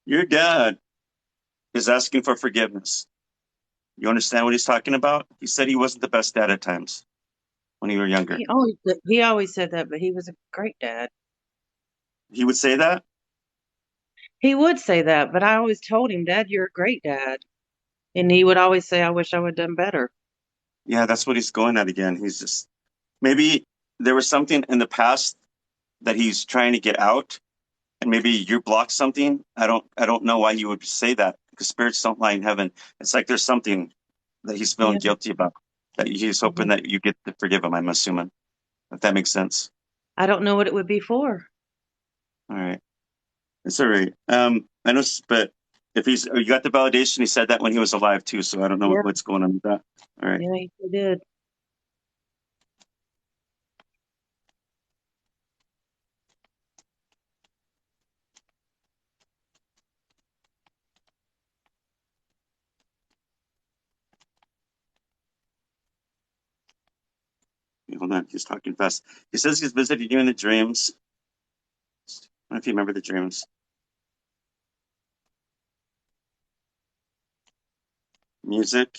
[SPEAKER 1] Your dad is asking for forgiveness. You understand what he's talking about? He said he wasn't the best dad at times when you were younger.
[SPEAKER 7] He always said that, but he was a great dad.
[SPEAKER 1] He would say that?
[SPEAKER 7] He would say that, but I always told him, Dad, you're a great dad. And he would always say, I wish I would have done better.
[SPEAKER 1] Yeah, that's what he's going at again. He's just maybe there was something in the past that he's trying to get out, and maybe you blocked something. I don't know why you would say that, because spirits don't lie in heaven. It's like there's something that he's feeling guilty about, that he's hoping that you get to forgive him, I'm assuming, if that makes sense.
[SPEAKER 7] I don't know what it would be for.
[SPEAKER 1] All right. It's all right. I know, but if you got the validation, he said that when he was alive too, so I don't know what's going on with that. All right.
[SPEAKER 7] Yeah, he did.
[SPEAKER 1] Hold on, he's talking fast. He says he's visited you in the dreams. I don't know if you remember the dreams. Music.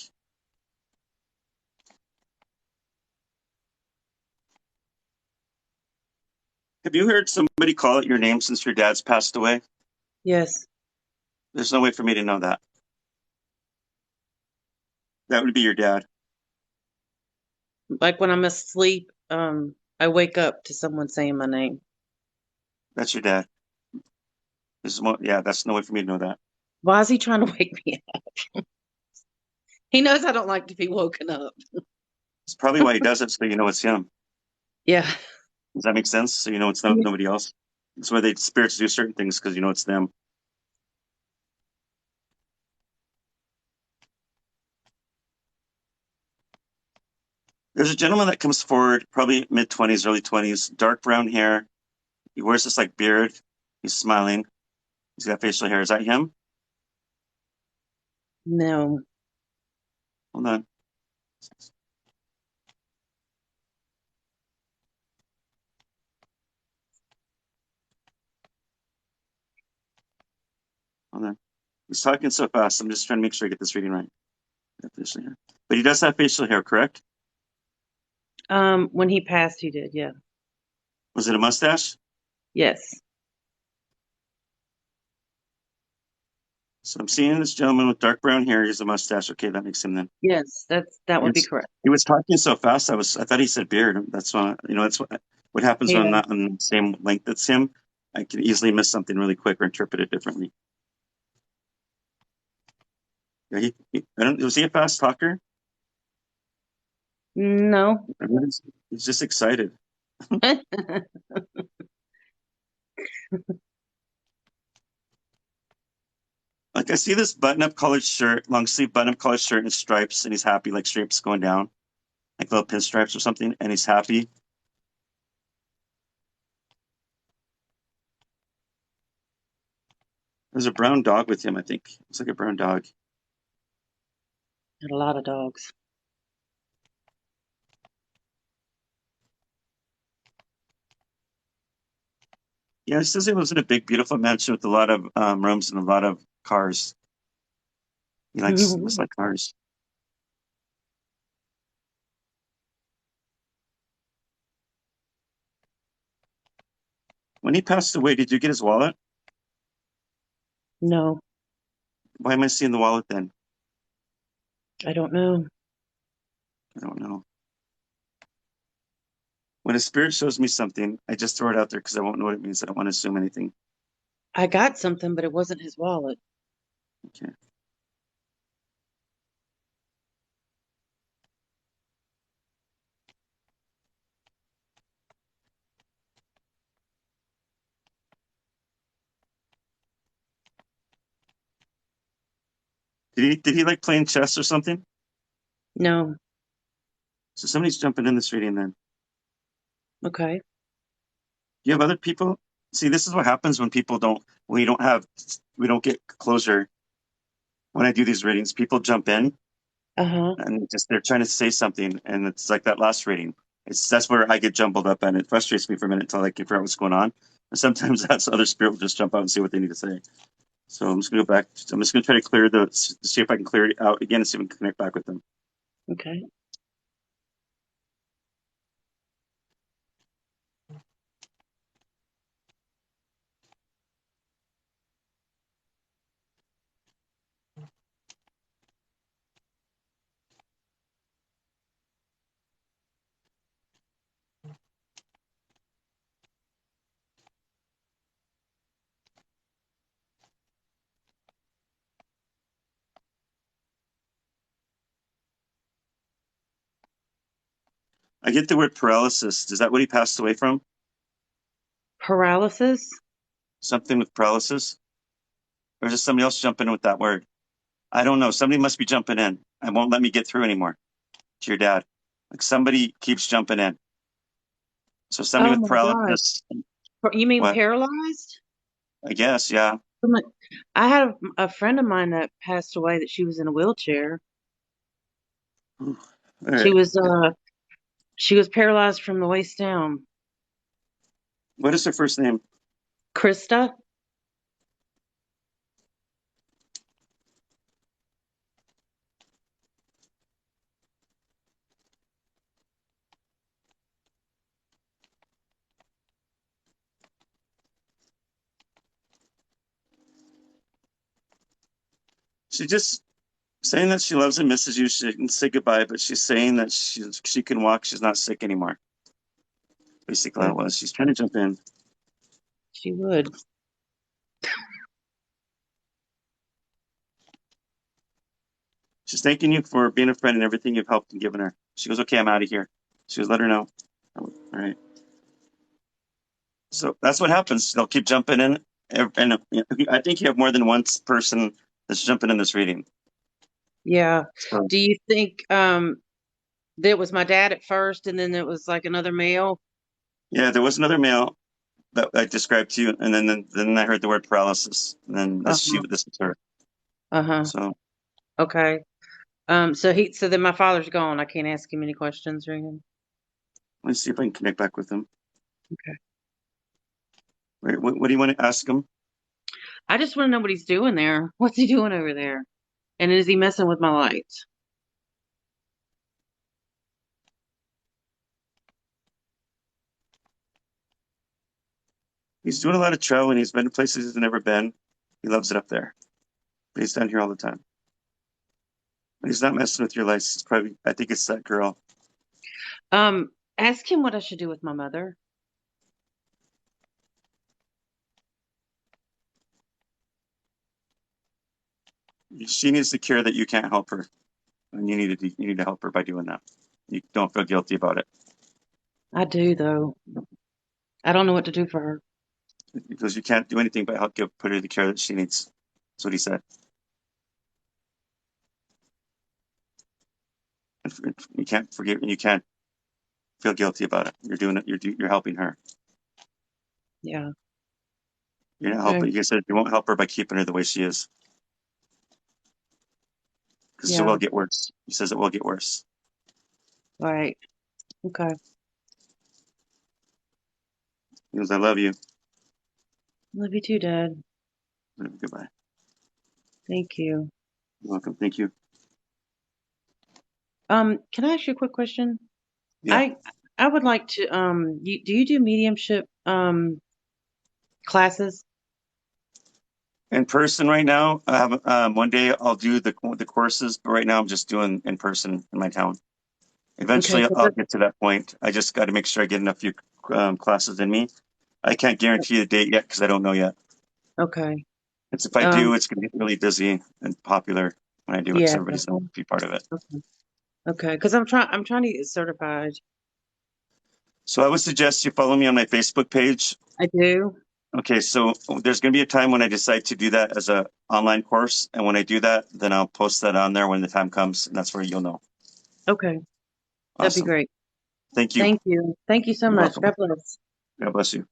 [SPEAKER 1] Have you heard somebody call it your name since your dad's passed away?
[SPEAKER 7] Yes.
[SPEAKER 1] There's no way for me to know that. That would be your dad.
[SPEAKER 7] Like when I'm asleep, I wake up to someone saying my name.
[SPEAKER 1] That's your dad. That's no way for me to know that.
[SPEAKER 7] Why is he trying to wake me up? He knows I don't like to be woken up.
[SPEAKER 1] It's probably why he does it, so you know it's him.
[SPEAKER 7] Yeah.
[SPEAKER 1] Does that make sense? So you know it's nobody else. That's why spirits do certain things, because you know it's them. There's a gentleman that comes forward, probably mid-20s, early 20s, dark brown hair. He wears this like beard. He's smiling. He's got facial hair. Is that him?
[SPEAKER 7] No.
[SPEAKER 1] Hold on. Hold on. He's talking so fast. I'm just trying to make sure I get this reading right. Facial hair. But he does have facial hair, correct?
[SPEAKER 7] When he passed, he did. Yeah.
[SPEAKER 1] Was it a mustache?
[SPEAKER 7] Yes.
[SPEAKER 1] So I'm seeing this gentleman with dark brown hair. He has a mustache. Okay, that makes him then.
[SPEAKER 7] Yes. That would be
[SPEAKER 1] It's-
[SPEAKER 7] correct.
[SPEAKER 1] He was talking so fast. I thought he said beard. That's why, that's what happens when I'm
[SPEAKER 7] Yeah.
[SPEAKER 1] not on the same length as him. I can easily miss something really quick or interpret it differently. Yeah, was he a fast talker?
[SPEAKER 7] No.
[SPEAKER 1] I mean, he's just excited. Like I see this button-up collared shirt, long sleeve button-up collared shirt and stripes, and he's happy, like stripes going down, like little pinstripes or something, and he's happy. There's a brown dog with him, I think. Looks like a brown dog.
[SPEAKER 7] Had a lot of dogs.
[SPEAKER 1] Yeah, it says he lives in a big, beautiful mansion with a lot of rooms and a lot of cars. He likes cars. When he passed away, did you get his wallet?
[SPEAKER 7] No,
[SPEAKER 1] Why am I seeing the wallet then?
[SPEAKER 7] I don't know.
[SPEAKER 1] I don't know. When a spirit shows me something, I just throw it out there because I won't know what it means. I don't want to assume anything.
[SPEAKER 7] I got something, but it wasn't his wallet.
[SPEAKER 1] Okay. Did he like playing chess or something?
[SPEAKER 7] No.
[SPEAKER 1] So somebody's jumping in this reading then.
[SPEAKER 7] Okay.
[SPEAKER 1] You have other people? See, this is what happens when we don't get closure. When I do these readings, people jump in
[SPEAKER 7] Uh-huh.
[SPEAKER 1] and they're trying to say something, and it's like that last reading. That's where I get jumbled up, and it frustrates me for a minute until I can figure out what's going on. And sometimes that's other spirit will just jump out and see what they need to say. So I'm just gonna go back. I'm just gonna try to see if I can clear it out again and see if we can connect back with them.
[SPEAKER 7] Okay.
[SPEAKER 1] I get the word paralysis. Is that what he passed away from?
[SPEAKER 7] Paralysis?
[SPEAKER 1] Something with paralysis? Or is it somebody else jumping in with that word? I don't know. Somebody must be jumping in. It won't let me get through anymore to your dad. Like somebody keeps jumping in. So somebody
[SPEAKER 7] Oh
[SPEAKER 1] with
[SPEAKER 7] my God.
[SPEAKER 1] paralysis.
[SPEAKER 7] You mean
[SPEAKER 1] What?
[SPEAKER 7] paralyzed?
[SPEAKER 1] I guess, yeah.
[SPEAKER 7] I had a friend of mine that passed away that she was in a wheelchair.
[SPEAKER 1] All
[SPEAKER 7] She
[SPEAKER 1] right.
[SPEAKER 7] was paralyzed from the waist down.
[SPEAKER 1] What is her first name?
[SPEAKER 7] Krista?
[SPEAKER 1] She's just saying that she loves and misses you. She can say goodbye, but she's saying that she can walk. She's not sick anymore. Basically, that was. She's trying to jump in.
[SPEAKER 7] She would.
[SPEAKER 1] She's thanking you for being a friend and everything you've helped and given her. She goes, okay, I'm out of here. She goes, let her know. All right. So that's what happens. They'll keep jumping in. And I think you have more than one person that's jumping in this reading.
[SPEAKER 7] Yeah.
[SPEAKER 1] So,
[SPEAKER 7] Do you think that was my dad at first and then it was like another male?
[SPEAKER 1] yeah, there was another male that I described to you, and then I heard the word paralysis, and then this
[SPEAKER 7] Uh-huh.
[SPEAKER 1] was her.
[SPEAKER 7] Uh-huh.
[SPEAKER 1] So
[SPEAKER 7] Okay. So then my father's gone. I can't ask him any questions or anything.
[SPEAKER 1] Let's see if I can connect back with him.
[SPEAKER 7] Okay.
[SPEAKER 1] Right, what do you want to ask him?
[SPEAKER 7] I just want to know what he's doing there. What's he doing over there? And is he messing with my lights?
[SPEAKER 1] He's doing a lot of traveling. He's been to places he's never been. He loves it up there. But he's down here all the time. But he's not messing with your lights. It's probably, I think it's that girl.
[SPEAKER 7] Ask him what I should do with my mother.
[SPEAKER 1] She needs to care that you can't help her. And you need to help her by doing that. You don't feel guilty about it.
[SPEAKER 7] I do, though. I don't know what to do for her.
[SPEAKER 1] Because you can't do anything but help put her the care that she needs. That's what he said. You can't forgive, and you can't feel guilty about it. You're doing it. You're helping her.
[SPEAKER 7] Yeah.
[SPEAKER 1] You're not
[SPEAKER 7] Okay.
[SPEAKER 1] helping. You said you won't help her by keeping her the way she is. Because it
[SPEAKER 7] Yeah.
[SPEAKER 1] will get worse. He says it will get worse.
[SPEAKER 7] Right. Okay.
[SPEAKER 1] He goes, I love you.
[SPEAKER 7] Love you too, Dad.
[SPEAKER 1] Goodbye.
[SPEAKER 7] Thank you.
[SPEAKER 1] You're welcome. Thank you.
[SPEAKER 7] Can I ask you a quick question?
[SPEAKER 1] Yeah.
[SPEAKER 7] I would like to do you do mediumship classes?
[SPEAKER 1] In person right now, I have one day I'll do the courses, but right now I'm just doing in person in my town. Eventually,
[SPEAKER 7] Okay.
[SPEAKER 1] I'll get to that point. I just got to make sure I get enough few classes in me. I can't guarantee the date yet because I don't know yet.
[SPEAKER 7] Okay.
[SPEAKER 1] It's if I do, it's going to get really busy and popular when I do it because
[SPEAKER 7] Yeah.
[SPEAKER 1] everybody's going to be part of it.
[SPEAKER 7] Okay. Because I'm trying to get certified.
[SPEAKER 1] So I would suggest you follow me on my Facebook page.
[SPEAKER 7] I do.
[SPEAKER 1] Okay, so there's going to be a time when I decide to do that as a online course, and when I do that, then I'll post that on there when the time comes, and that's where you'll know.
[SPEAKER 7] Okay. That'd be
[SPEAKER 1] Awesome.
[SPEAKER 7] great.
[SPEAKER 1] Thank you.
[SPEAKER 7] Thank you. Thank you so
[SPEAKER 1] You're
[SPEAKER 7] much.
[SPEAKER 1] welcome.
[SPEAKER 7] God bless.
[SPEAKER 1] God bless you.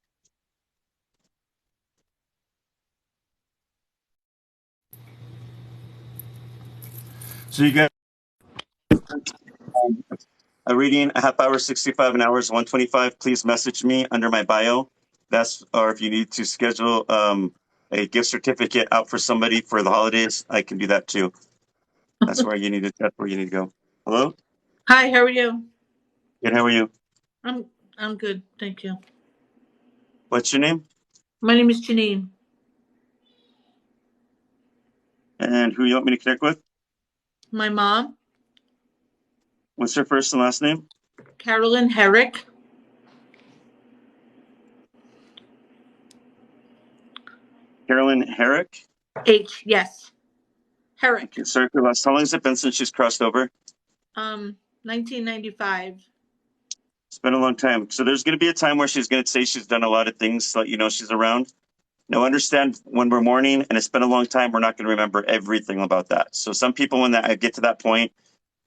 [SPEAKER 1] So you got a reading, a half hour, 65 an hour is 125. Please message me under my bio. Or if you need to schedule a gift certificate out for somebody for the holidays, I can do that too. That's where you need to go. Hello?
[SPEAKER 8] Hi, how are you?
[SPEAKER 1] Good, how are you?
[SPEAKER 8] I'm good, thank you.
[SPEAKER 1] What's your name?
[SPEAKER 8] My name is Janine.
[SPEAKER 1] And who you want me to connect with?
[SPEAKER 8] My mom,
[SPEAKER 1] What's her first and last name?
[SPEAKER 8] Carolyn Herrick.
[SPEAKER 1] Carolyn Herrick.
[SPEAKER 8] Yes. Herrick.
[SPEAKER 1] Okay, sorry for last. How long has it been since she's crossed over?
[SPEAKER 8] 1995.
[SPEAKER 1] It's been a long time. So there's going to be a time where she's going to say she's done a lot of things to let you know she's around. Now, understand when we're mourning and it's been a long time, we're not going to remember everything about that. So some people, when I get to that point,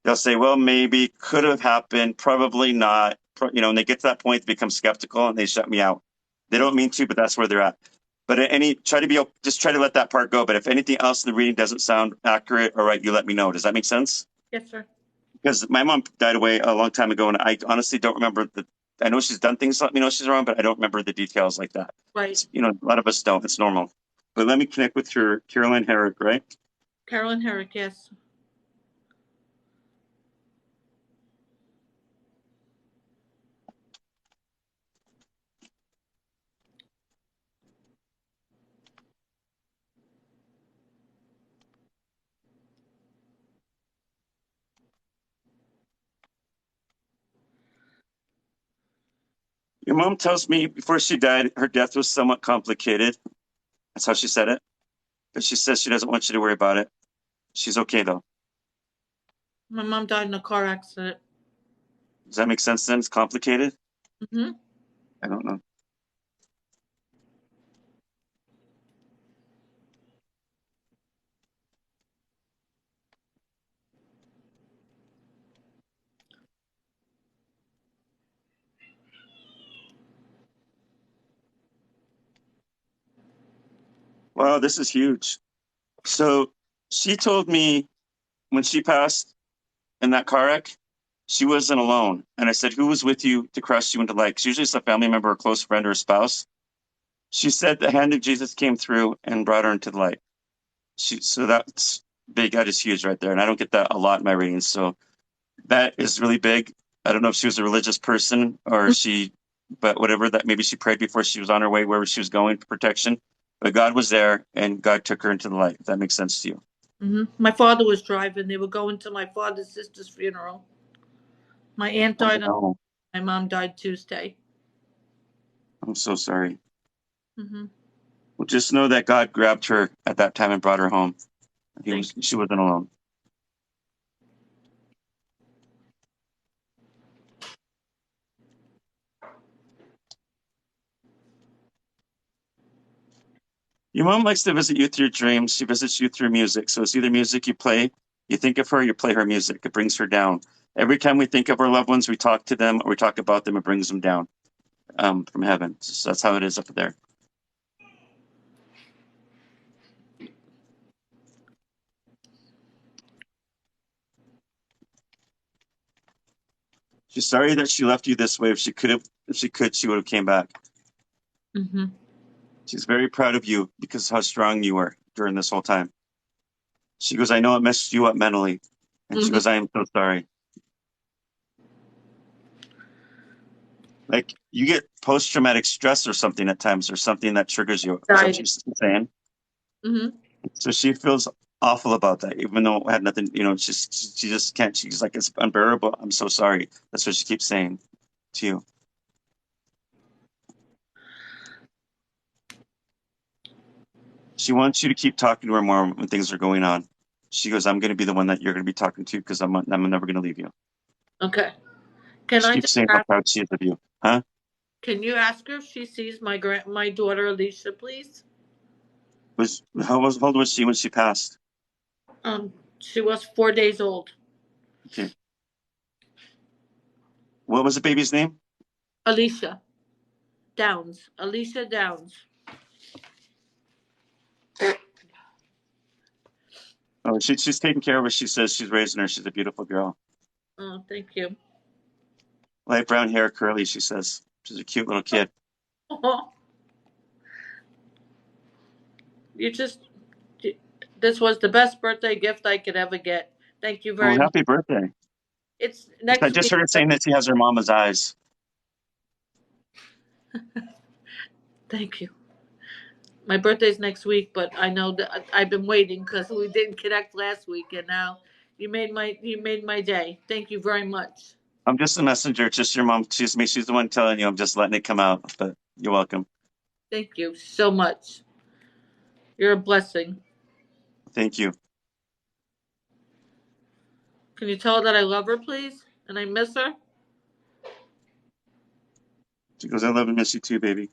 [SPEAKER 1] they'll say, well, maybe, could have happened, probably not. When they get to that point, they become skeptical and they shut me out. They don't mean to, but that's where they're at. But just try to let that part go. But if anything else in the reading doesn't sound accurate or right, you let me know. Does that make sense?
[SPEAKER 8] Yes, sir.
[SPEAKER 1] Because my mom died away a long time ago, and I honestly don't remember I know she's done things to let me know she's around, but I don't remember the details like that.
[SPEAKER 8] Right.
[SPEAKER 1] A lot of us don't. It's normal. But let me connect with your Caroline Herrick, right?
[SPEAKER 8] Carolyn Herrick, yes.
[SPEAKER 1] Your mom tells me before she died, her death was somewhat complicated. That's how she said it. But she says she doesn't want you to worry about it. She's okay, though.
[SPEAKER 8] My mom died in a car accident.
[SPEAKER 1] Does that make sense then? It's complicated?
[SPEAKER 8] Mm-hmm.
[SPEAKER 1] I don't know. Wow, this is huge. So she told me when she passed in that car wreck, she wasn't alone. And I said, who was with you to cross you into light? 'Cause usually it's a family member, a close friend, or a spouse. She said the hand of Jesus came through and brought her into the light. So that's big. That is huge right there. And I don't get that a lot in my readings. So that is really big. I don't know if she was a religious person or but whatever, that maybe she prayed before she was on her way wherever she was going for protection. But God was there and God took her into the light, if that makes sense to you.
[SPEAKER 8] My father was driving. They were going to my father's sister's funeral. My aunt died on. My mom died Tuesday.
[SPEAKER 1] I'm so sorry.
[SPEAKER 8] Mm-hmm.
[SPEAKER 1] Well, just know that God grabbed her at that time and brought her home. She wasn't alone. Your mom likes to visit you through dreams. She visits you through music. So it's either music you play, you think of her, you play her music. It brings her down. Every time we think of our loved ones, we talk to them or we talk about them, it brings them down from heaven. So that's how it is up there. She's sorry that she left you this way. If she could, she would have came back.
[SPEAKER 8] Mm-hmm.
[SPEAKER 1] She's very proud of you because of how strong you were during this whole time. She goes, I know it messed you up mentally. And she goes, I am so sorry. Like you get post-traumatic stress or something at times, or something that triggers you. That's what she's saying.
[SPEAKER 8] Mm-hmm.
[SPEAKER 1] So she feels awful about that, even though it had nothing, she just can't. She's like, it's unbearable. I'm so sorry. That's what she keeps saying to you. She wants you to keep talking to her more when things are going on. She goes, I'm going to be the one that you're going to be talking to because I'm never going to leave you.
[SPEAKER 8] Okay.
[SPEAKER 1] She keeps saying how proud she is of you. Huh?
[SPEAKER 8] Can you ask her if she sees my daughter Alicia, please?
[SPEAKER 1] How old was she when she passed?
[SPEAKER 8] She was 4 days old.
[SPEAKER 1] Okay. What was the baby's name?
[SPEAKER 8] Alicia Downs. Alicia Downs.
[SPEAKER 1] Oh, she's taking care of her. She says she's raising her. She's a beautiful girl.
[SPEAKER 8] Oh, thank you.
[SPEAKER 1] Light brown hair, curly, she says. She's a cute little kid.
[SPEAKER 8] Oh. This was the best birthday gift I could ever get. Thank you very much.
[SPEAKER 1] Happy birthday.
[SPEAKER 8] It's next week.
[SPEAKER 1] I just heard her saying that she has her mama's eyes.
[SPEAKER 8] Thank you. My birthday's next week, but I know that I've been waiting because we didn't connect last week, and now you made my day. Thank you very much.
[SPEAKER 1] I'm just a messenger. It's just your mom. She's the one telling you. I'm just letting it come out. But you're welcome.
[SPEAKER 8] Thank you so much. You're a blessing.
[SPEAKER 1] Thank you.
[SPEAKER 8] Can you tell her that I love her, please, and I miss her?
[SPEAKER 1] She goes, I love and miss you too, baby.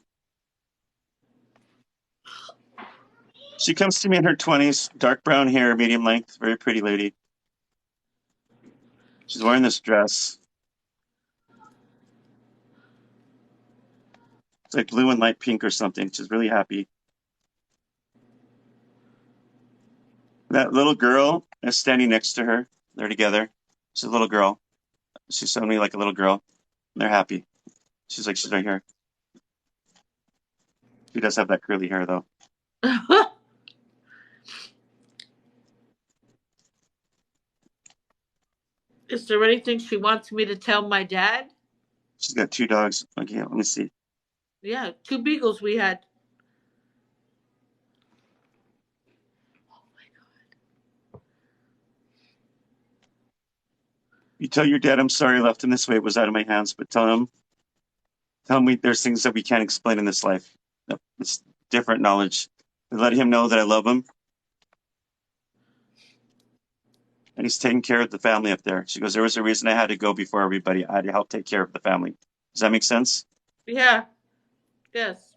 [SPEAKER 1] She comes to me in her 20s, dark brown hair, medium length, very pretty lady. She's wearing this dress. It's like blue and light pink or something. She's really happy. That little girl is standing next to her. They're together. She's a little girl. She's showing me like a little girl. They're happy. She's right here. She does have that curly hair, though.
[SPEAKER 8] Is there anything she wants me to tell my dad?
[SPEAKER 1] She's got 2 dogs. Okay, let me see.
[SPEAKER 8] Yeah, 2 beagles we had. Oh my God.
[SPEAKER 1] You tell your dad I'm sorry I left him this way. It was out of my hands, but tell him there's things that we can't explain in this life. It's different knowledge. And let him know that I love him. And he's taking care of the family up there. She goes, there was a reason I had to go before everybody. I had to help take care of the family. Does that make sense?
[SPEAKER 8] Yeah. Yes.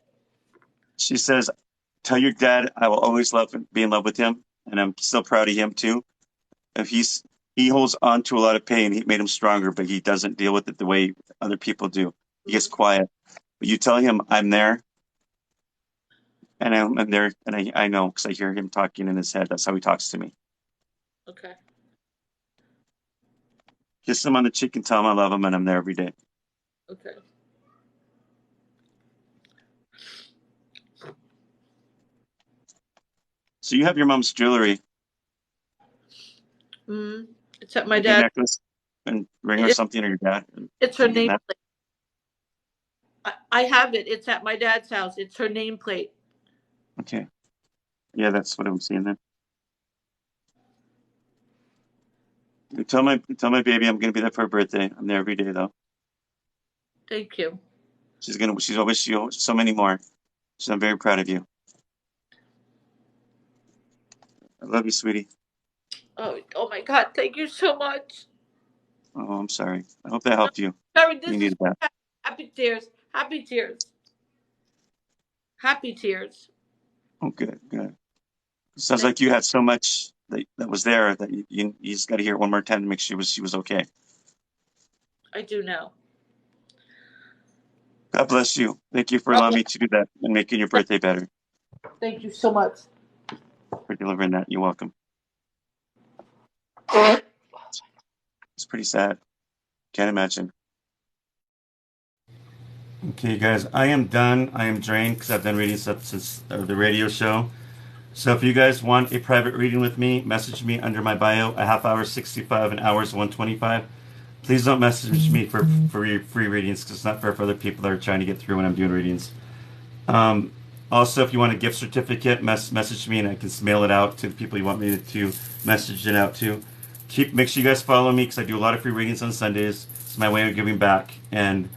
[SPEAKER 1] She says, tell your dad I will always be in love with him. And I'm still proud of him too. If he holds on to a lot of pain. He made him stronger, but he doesn't deal with it the way other people do. He gets quiet. But you tell him I'm there. And I'm there. And I know because I hear him talking in his head. That's how he talks to me.
[SPEAKER 8] Okay.
[SPEAKER 1] Kiss him on the cheek and tell him I love him and I'm there every day.
[SPEAKER 8] Okay.
[SPEAKER 1] So you have your mom's jewelry,
[SPEAKER 8] It's at my
[SPEAKER 1] like your
[SPEAKER 8] dad's.
[SPEAKER 1] necklace, and ring or
[SPEAKER 8] It,
[SPEAKER 1] something, or your dad.
[SPEAKER 8] it's her
[SPEAKER 1] Did you get
[SPEAKER 8] nameplate. I have it. It's at my dad's house. It's her nameplate.
[SPEAKER 1] Okay. Yeah, that's what I'm seeing then. You tell my baby I'm gonna be there for her birthday. I'm there every day though.
[SPEAKER 8] Thank you.
[SPEAKER 1] She's always so many more. So I'm very proud of you. I love you, sweetie.
[SPEAKER 8] Oh my God! Thank you so much.
[SPEAKER 1] Oh, I'm sorry. I hope that helped you.
[SPEAKER 8] Sorry,
[SPEAKER 1] You
[SPEAKER 8] this is
[SPEAKER 1] needed that.
[SPEAKER 8] happy tears. Happy tears. Happy tears.
[SPEAKER 1] Oh, good, good. Sounds like you had so much that was there that you just got to hear it one more time to make sure she was okay.
[SPEAKER 8] I do now.
[SPEAKER 1] God bless you. Thank you for allowing me to do that and making your birthday better.
[SPEAKER 8] Thank you so much.
[SPEAKER 1] For delivering that. You're welcome. It's pretty sad. Can't imagine. Okay, guys, I am done. I am drained because I've done reading stuff since the radio show. So if you guys want a private reading with me, message me under my bio. A half hour 65, an hour is 125. Please don't message me for free readings because it's not fair for other people that are trying to get through when I'm doing readings. Also, if you want a gift certificate, message me and I can mail it out to the people you want me to message it out to. Make sure you guys follow me because I do a lot of free readings on Sundays. It's my way of giving back. And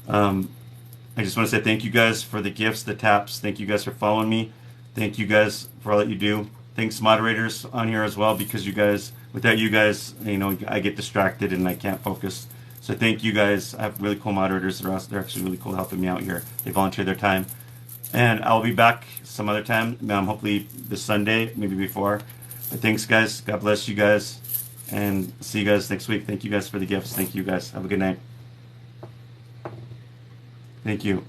[SPEAKER 1] I just want to say thank you guys for the gifts, the taps. Thank you guys for following me. Thank you guys for all that you do. Thanks moderators on here as well because you guys, without you guys, I get distracted and I can't focus. So thank you guys. I have really cool moderators. They're actually really cool helping me out here. They volunteer their time. And I'll be back some other time, hopefully this Sunday, maybe before. But thanks, guys. God bless you guys. And see you guys next week. Thank you guys for the gifts. Thank you guys. Have a good night. Thank you.